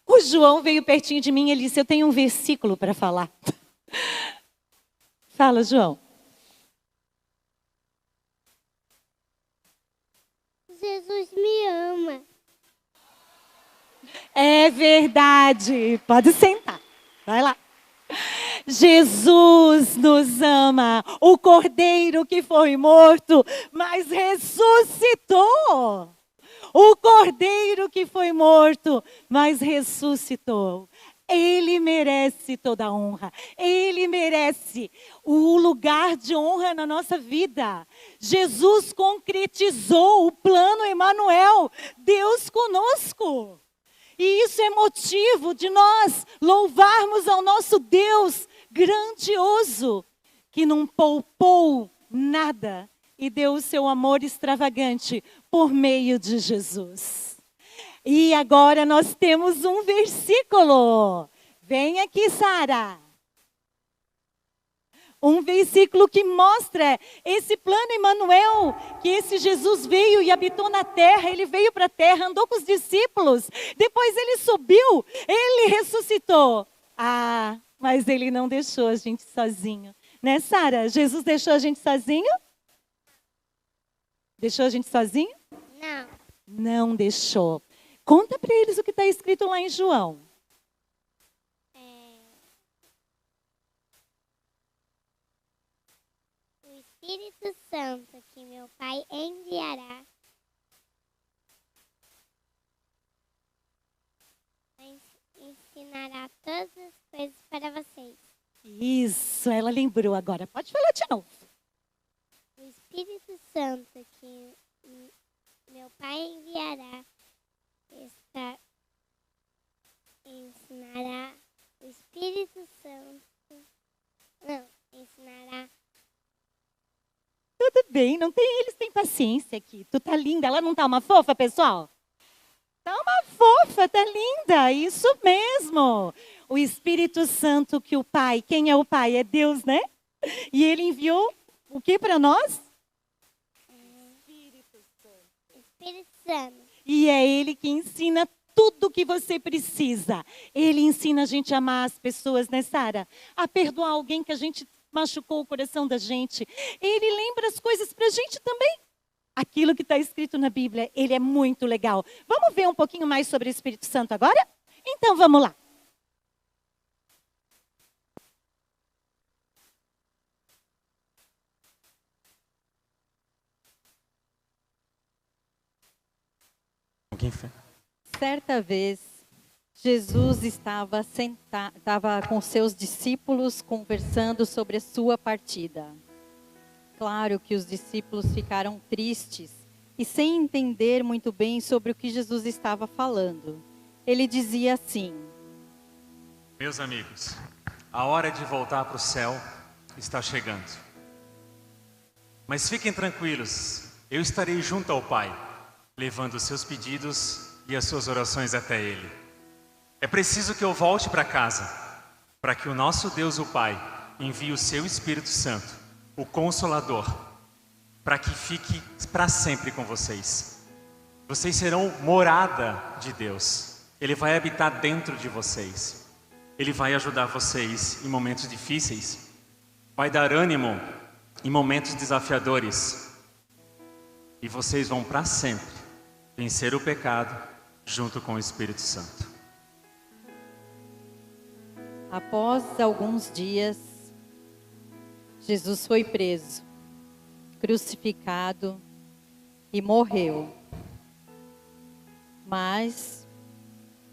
Speaker 1: O João veio pertinho de mim e ele disse, eu tenho um versículo para falar. Fala, João.
Speaker 5: Jesus me ama.
Speaker 1: É verdade. Pode sentar. Vai lá. Jesus nos ama. O Cordeiro que foi morto, mas ressuscitou. O Cordeiro que foi morto, mas ressuscitou. Ele merece toda a honra. Ele merece o lugar de honra na nossa vida. Jesus concretizou o plano Emanuel, Deus conosco. E isso é motivo de nós louvarmos ao nosso Deus grandioso, que não poupou nada e deu o seu amor extravagante por meio de Jesus. E agora nós temos um versículo. Vem aqui, Sara. Um versículo que mostra esse plano Emanuel, que esse Jesus veio e habitou na terra, ele veio para a terra, andou com os discípulos, depois ele subiu, ele ressuscitou. Ah, mas ele não deixou a gente sozinho. Né, Sara? Jesus deixou a gente sozinho? Deixou a gente sozinho?
Speaker 5: Não.
Speaker 1: Não deixou. Conta para eles o que está escrito lá em João.
Speaker 5: O Espírito Santo que meu Pai enviará ensinará todas as coisas para vocês.
Speaker 1: Isso, ela lembrou agora. Pode falar de novo.
Speaker 5: O Espírito Santo que meu Pai enviará ensinará. O Espírito Santo ensinará.
Speaker 1: Tudo bem, eles têm paciência aqui. Tu tá linda, ela não tá uma fofa, pessoal? Tá uma fofa, tá linda, isso mesmo. O Espírito Santo que o Pai, quem é o Pai? É Deus, né? E ele enviou o que para nós?
Speaker 5: Espírito Santo.
Speaker 1: E é ele que ensina tudo o que você precisa. Ele ensina a gente a amar as pessoas, né, Sara? A perdoar alguém que a gente machucou o coração da gente. Ele lembra as coisas para a gente também. Aquilo que está escrito na Bíblia, ele é muito legal. Vamos ver um pouquinho mais sobre o Espírito Santo agora? Então, vamos lá.
Speaker 6: Certa vez, Jesus estava com seus discípulos conversando sobre a sua partida. Claro que os discípulos ficaram tristes e sem entender muito bem sobre o que Jesus estava falando. Ele dizia assim:
Speaker 8: Meus amigos, a hora de voltar para o céu está chegando. Mas fiquem tranquilos, eu estarei junto ao Pai, levando os seus pedidos e as suas orações até Ele. É preciso que eu volte para casa, para que o nosso Deus, o Pai, envie o seu Espírito Santo, o Consolador, para que fique para sempre com vocês. Vocês serão morada de Deus. Ele vai habitar dentro de vocês. Ele vai ajudar vocês em momentos difíceis. Vai dar ânimo em momentos desafiadores. E vocês vão para sempre vencer o pecado junto com o Espírito Santo.
Speaker 6: Após alguns dias, Jesus foi preso, crucificado e morreu. Mas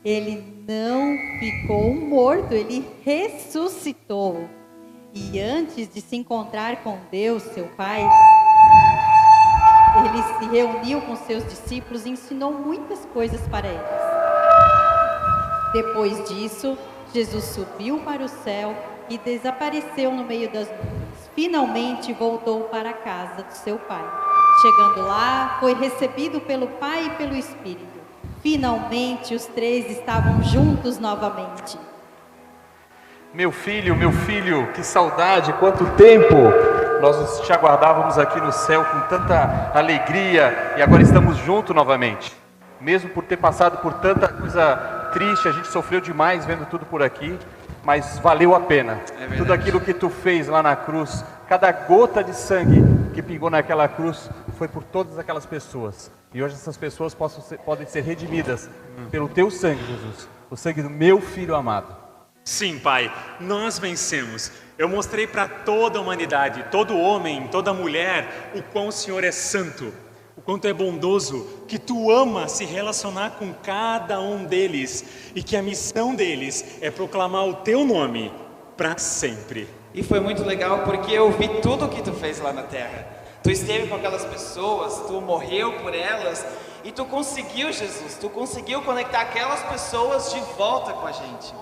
Speaker 6: ele não ficou morto, ele ressuscitou. E antes de se encontrar com Deus, seu Pai, ele se reuniu com seus discípulos e ensinou muitas coisas para eles. Depois disso, Jesus subiu para o céu e desapareceu no meio das nuvens. Finalmente voltou para a casa do seu Pai. Chegando lá, foi recebido pelo Pai e pelo Espírito. Finalmente, os três estavam juntos novamente.
Speaker 9: Meu filho, que saudade, quanto tempo! Nós te aguardávamos aqui no céu com tanta alegria e agora estamos juntos novamente. mesmo por ter passado por tanta coisa triste, a gente sofreu demais vendo tudo por aqui, mas valeu a pena. Tudo aquilo que tu fez lá na cruz, cada gota de sangue que pingou naquela cruz foi por todas aquelas pessoas. E hoje essas pessoas podem ser redimidas pelo teu sangue, Jesus, o sangue do meu Filho amado.
Speaker 8: Sim, Pai, nós vencemos. Eu mostrei para toda a humanidade, todo homem, toda mulher, o quão o Senhor é santo, o quanto é bondoso, que tu ama se relacionar com cada um deles e que a missão deles é proclamar o teu nome para sempre.
Speaker 7: E foi muito legal porque eu vi tudo o que tu fez lá na terra. Tu esteve com aquelas pessoas, tu morreu por elas e tu conseguiu, Jesus, tu conseguiu conectar aquelas pessoas de volta com a gente.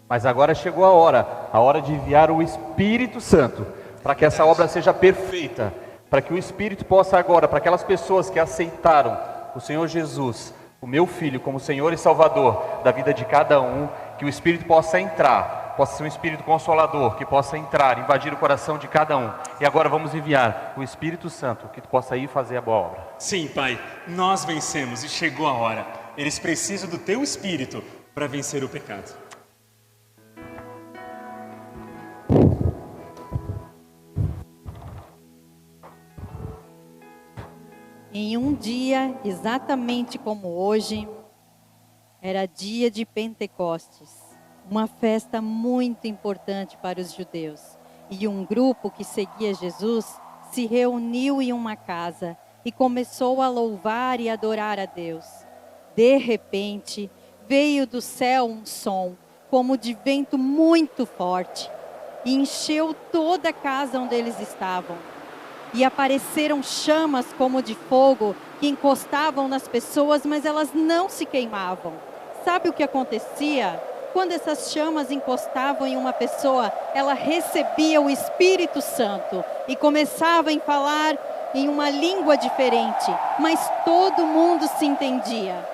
Speaker 9: Mas agora chegou a hora de enviar o Espírito Santo, para que essa obra seja perfeita, para que o Espírito possa agora, para aquelas pessoas que aceitaram o Senhor Jesus, o meu Filho, como Senhor e Salvador da vida de cada um, que o Espírito possa entrar, possa ser um Espírito Consolador, que possa entrar, invadir o coração de cada um. E agora vamos enviar o Espírito Santo, que possa ir fazer a boa obra.
Speaker 8: Sim, Pai, nós vencemos e chegou a hora. Eles precisam do teu Espírito para vencer o pecado.
Speaker 6: Em um dia, exatamente como hoje, era dia de Pentecostes, uma festa muito importante para os judeus. E um grupo que seguia Jesus se reuniu em uma casa e começou a louvar e adorar a Deus. De repente, veio do céu um som, como de vento muito forte, e encheu toda a casa onde eles estavam. E apareceram chamas como de fogo que encostavam nas pessoas, mas elas não se queimavam. Sabe o que acontecia? Quando essas chamas encostavam em uma pessoa, ela recebia o Espírito Santo e começava a falar em uma língua diferente, mas todo mundo se entendia.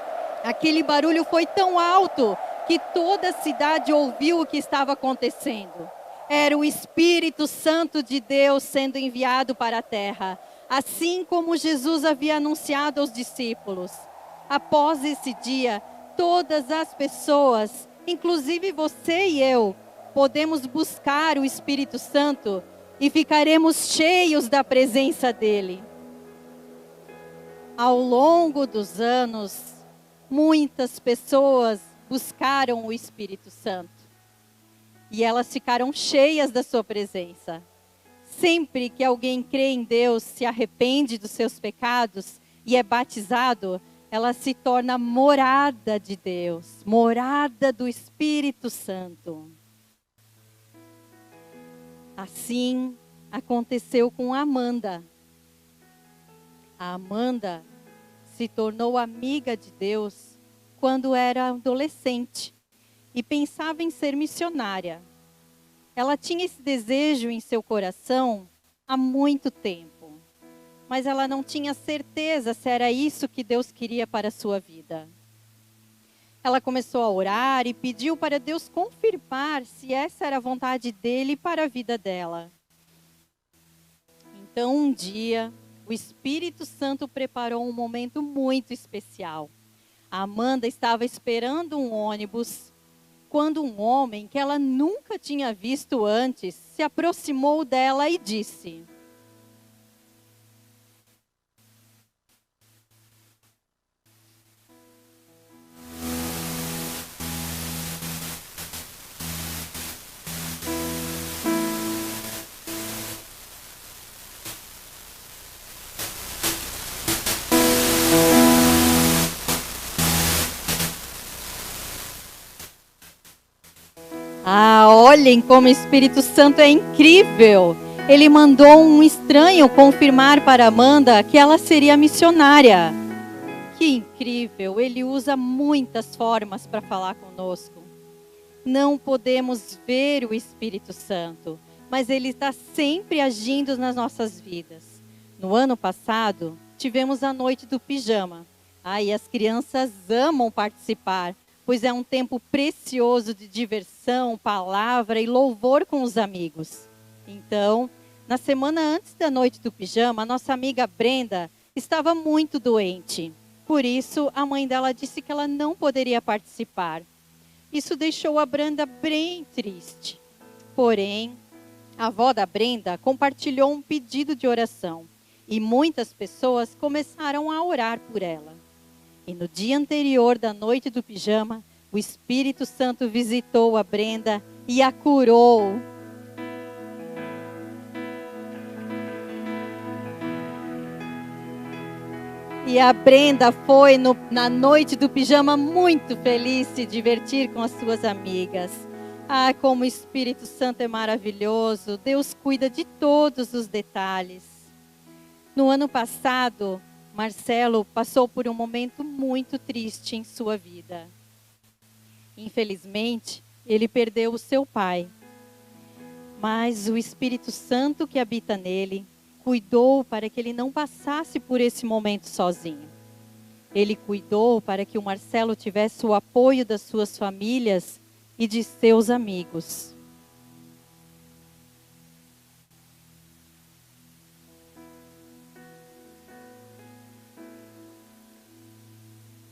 Speaker 6: Aquele barulho foi tão alto que toda a cidade ouviu o que estava acontecendo. Era o Espírito Santo de Deus sendo enviado para a terra, assim como Jesus havia anunciado aos discípulos. Após esse dia, todas as pessoas, inclusive você e eu, podemos buscar o Espírito Santo e ficaremos cheios da presença dele. Ao longo dos anos, muitas pessoas buscaram o Espírito Santo. E elas ficaram cheias da sua presença. Sempre que alguém crê em Deus, se arrepende dos seus pecados e é batizado, ela se torna morada de Deus, morada do Espírito Santo. Assim aconteceu com Amanda. A Amanda se tornou amiga de Deus quando era adolescente e pensava em ser missionária. Ela tinha esse desejo em seu coração há muito tempo, mas ela não tinha certeza se era isso que Deus queria para a sua vida. Ela começou a orar e pediu para Deus confirmar se essa era a vontade dele para a vida dela. Então, um dia, o Espírito Santo preparou um momento muito especial. A Amanda estava esperando um ônibus quando um homem que ela nunca tinha visto antes se aproximou dela e disse: olhem como o Espírito Santo é incrível. Ele mandou um estranho confirmar para Amanda que ela seria missionária. Que incrível, ele usa muitas formas para falar conosco. Não podemos ver o Espírito Santo, mas ele está sempre agindo nas nossas vidas. No ano passado, tivemos a noite do pijama. E as crianças amam participar, pois é um tempo precioso de diversão, palavra e louvor com os amigos. Então, na semana antes da noite do pijama, a nossa amiga Brenda estava muito doente. Por isso, a mãe dela disse que ela não poderia participar. Isso deixou a Brenda bem triste. Porém, a avó da Brenda compartilhou um pedido de oração e muitas pessoas começaram a orar por ela. E no dia anterior da noite do pijama, o Espírito Santo visitou a Brenda e a curou. E a Brenda foi na noite do pijama muito feliz se divertir com as suas amigas. Ah, como o Espírito Santo é maravilhoso. Deus cuida de todos os detalhes. No ano passado, Marcelo passou por um momento muito triste em sua vida. Infelizmente, ele perdeu o seu pai. Mas o Espírito Santo que habita nele cuidou para que ele não passasse por esse momento sozinho. Ele cuidou para que o Marcelo tivesse o apoio das suas famílias e de seus amigos.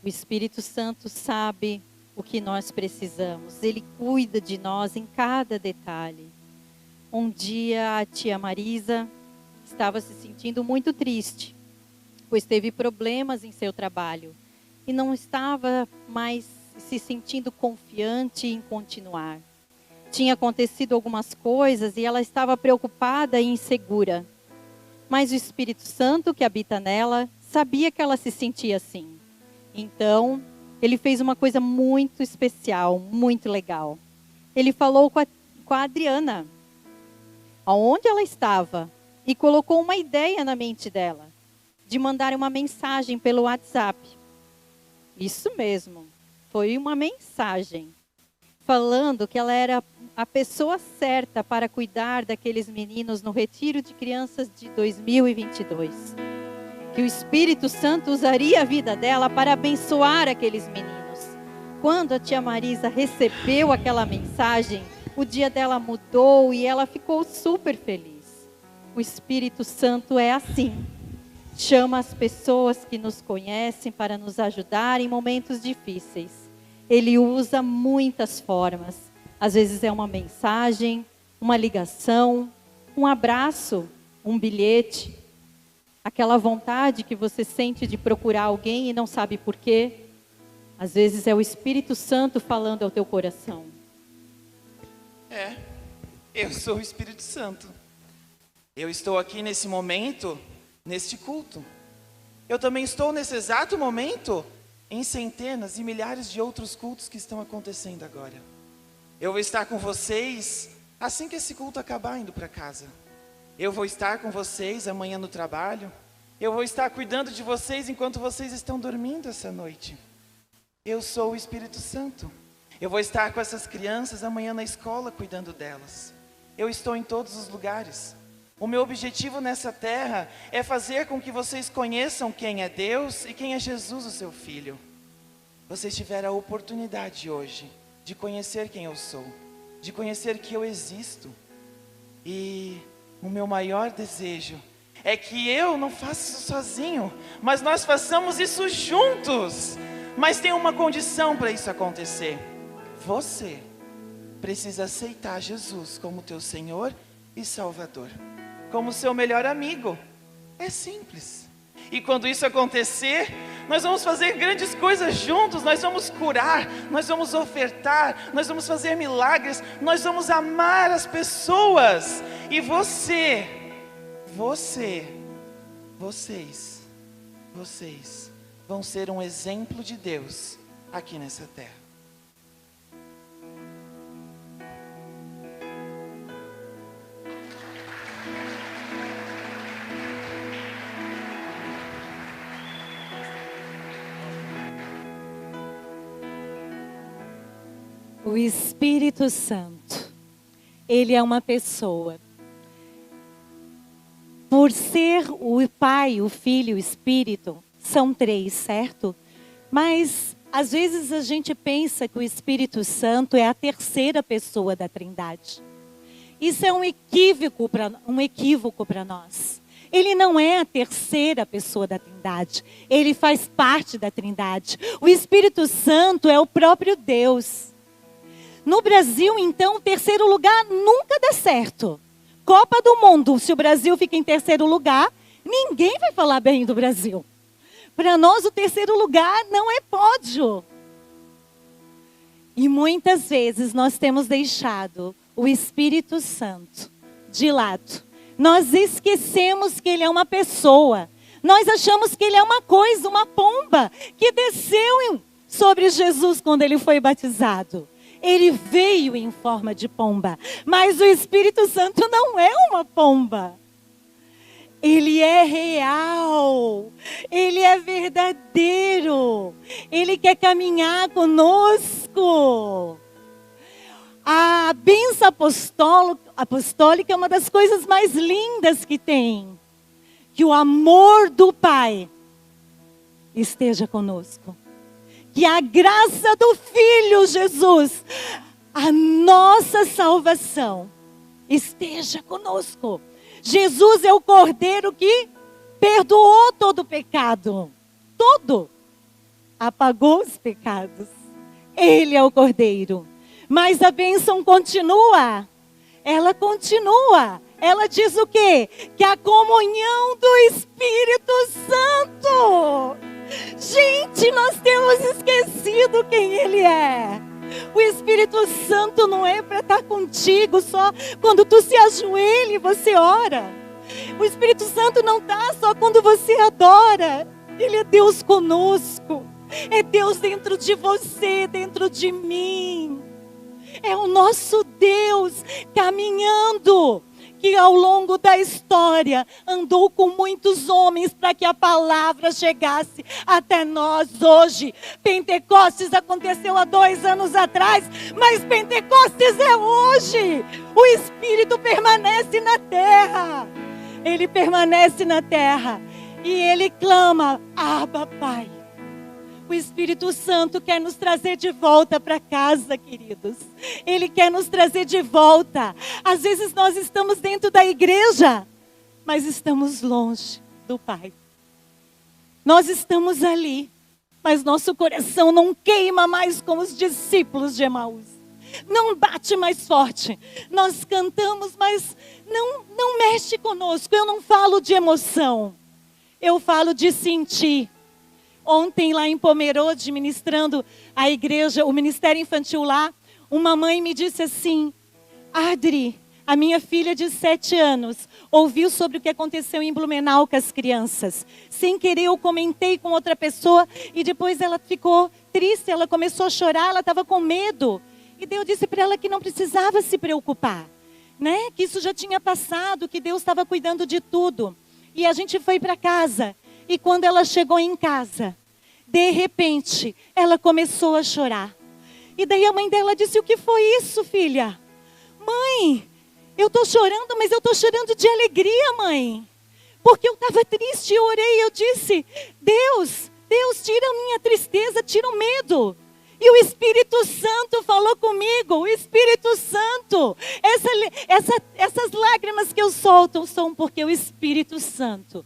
Speaker 6: O Espírito Santo sabe o que nós precisamos. Ele cuida de nós em cada detalhe. Um dia a tia Marisa estava se sentindo muito triste, pois teve problemas em seu trabalho e não estava mais se sentindo confiante em continuar. Tinha acontecido algumas coisas e ela estava preocupada e insegura. Mas o Espírito Santo que habita nela sabia que ela se sentia assim. Então, ele fez uma coisa muito especial, muito legal. Ele falou com a Adriana, aonde ela estava, e colocou uma ideia na mente dela, de mandar uma mensagem pelo WhatsApp. Isso mesmo, foi uma mensagem, falando que ela era a pessoa certa para cuidar daqueles meninos no retiro de crianças de 2022. Que o Espírito Santo usaria a vida dela para abençoar aqueles meninos. Quando a tia Marisa recebeu aquela mensagem, o dia dela mudou e ela ficou super feliz. O Espírito Santo é assim. Chama as pessoas que nos conhecem para nos ajudar em momentos difíceis. Ele usa muitas formas. Às vezes é uma mensagem, uma ligação, um abraço, um bilhete. Aquela vontade que você sente de procurar alguém e não sabe por quê. Às vezes é o Espírito Santo falando ao teu coração.
Speaker 7: Eu sou o Espírito Santo. Eu estou aqui nesse momento, neste culto. Eu também estou nesse exato momento em centenas e milhares de outros cultos que estão acontecendo agora. Eu vou estar com vocês assim que esse culto acabar indo para casa. Eu vou estar com vocês amanhã no trabalho. Eu vou estar cuidando de vocês enquanto vocês estão dormindo essa noite. Eu sou o Espírito Santo. Eu vou estar com essas crianças amanhã na escola cuidando delas. Eu estou em todos os lugares. O meu objetivo nessa terra é fazer com que vocês conheçam quem é Deus e quem é Jesus, o seu Filho. Vocês tiveram a oportunidade hoje de conhecer quem eu sou, de conhecer que eu existo. E o meu maior desejo é que eu não faça isso sozinho, mas nós façamos isso juntos. Mas tem uma condição para isso acontecer. Você precisa aceitar Jesus como teu Senhor e Salvador, como seu melhor amigo. É simples. E quando isso acontecer, nós vamos fazer grandes coisas juntos. Nós vamos curar, nós vamos ofertar, nós vamos fazer milagres, nós vamos amar as pessoas. E vocês vão ser um exemplo de Deus aqui nessa terra.
Speaker 1: O Espírito Santo, ele é uma pessoa. Por ser o Pai, o Filho e o Espírito, são três, certo? Mas, às vezes, a gente pensa que o Espírito Santo é a terceira pessoa da Trindade. Isso é um equívoco para nós. Ele não é a terceira pessoa da Trindade. Ele faz parte da Trindade. O Espírito Santo é o próprio Deus. No Brasil, então, o terceiro lugar nunca dá certo. Copa do Mundo, se o Brasil fica em terceiro lugar, ninguém vai falar bem do Brasil. Para nós, o terceiro lugar não é pódio. E muitas vezes nós temos deixado o Espírito Santo de lado. Nós esquecemos que ele é uma pessoa. Nós achamos que ele é uma coisa, uma pomba, que desceu sobre Jesus quando ele foi batizado. Ele veio em forma de pomba, mas o Espírito Santo não é uma pomba. Ele é real, ele é verdadeiro, ele quer caminhar conosco. A bênção apostólica é uma das coisas mais lindas que tem. Que o amor do Pai esteja conosco. Que a graça do Filho Jesus, a nossa salvação, esteja conosco. Jesus é o Cordeiro que perdoou todo o pecado. Todo. Apagou os pecados. Ele é o Cordeiro. Mas a bênção continua. Ela continua. Ela diz o quê? Que a comunhão do Espírito Santo. Gente, nós temos esquecido quem Ele é. O Espírito Santo não é para estar contigo só quando tu se ajoelha e você ora. O Espírito Santo não está só quando você adora. Ele é Deus conosco. É Deus dentro de você, dentro de mim. É o nosso Deus caminhando, que ao longo da história andou com muitos homens para que a palavra chegasse até nós hoje. Pentecostes aconteceu há 2 anos atrás, mas Pentecostes é hoje. O Espírito permanece na terra. Ele permanece na terra e ele clama: Abba, Pai. O Espírito Santo quer nos trazer de volta para casa, queridos. Ele quer nos trazer de volta. Às vezes nós estamos dentro da igreja, mas estamos longe do Pai. Nós estamos ali, mas nosso coração não queima mais como os discípulos de Emaús. Não bate mais forte. Nós cantamos, mas não mexe conosco. Eu não falo de emoção. Eu falo de sentir. Ontem lá em Pomerode, ministrando a igreja, o ministério infantil lá, uma mãe me disse assim: Adri, a minha filha de 7 anos ouviu sobre o que aconteceu em Blumenau com as crianças. Sem querer eu comentei com outra pessoa e depois ela ficou triste, ela começou a chorar, ela estava com medo. E Deus disse para ela que não precisava se preocupar, né? Que isso já tinha passado, que Deus estava cuidando de tudo. E a gente foi para casa. E quando ela chegou em casa, de repente, ela começou a chorar. E daí a mãe dela disse: o que foi isso, filha? Mãe, eu estou chorando, mas eu estou chorando de alegria, mãe. Porque eu estava triste, eu orei, eu disse: Deus, tira a minha tristeza, tira o medo. E o Espírito Santo falou comigo. O Espírito Santo, essas lágrimas que eu solto são porque o Espírito Santo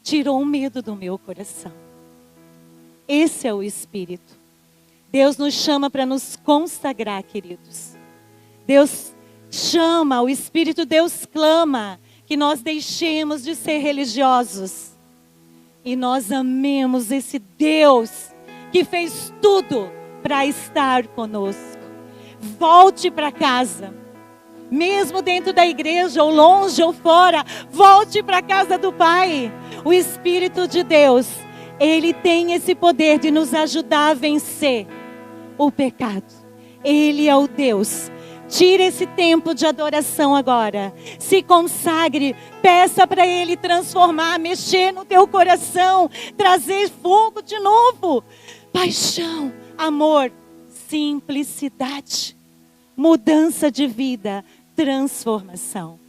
Speaker 1: tirou o medo do meu coração. Esse é o Espírito. Deus nos chama para nos consagrar, queridos. Deus chama, o Espírito Deus clama que nós deixemos de ser religiosos e nós amemos esse Deus que fez tudo para estar conosco. Volte para casa. Mesmo dentro da igreja, ou longe, ou fora, volte para a casa do Pai. O Espírito de Deus, Ele tem esse poder de nos ajudar a vencer o pecado. Ele é o Deus. Tire esse tempo de adoração agora. Se consagre, peça para Ele transformar, mexer no teu coração, trazer fogo de novo. Paixão, amor, simplicidade, mudança de vida, transformação.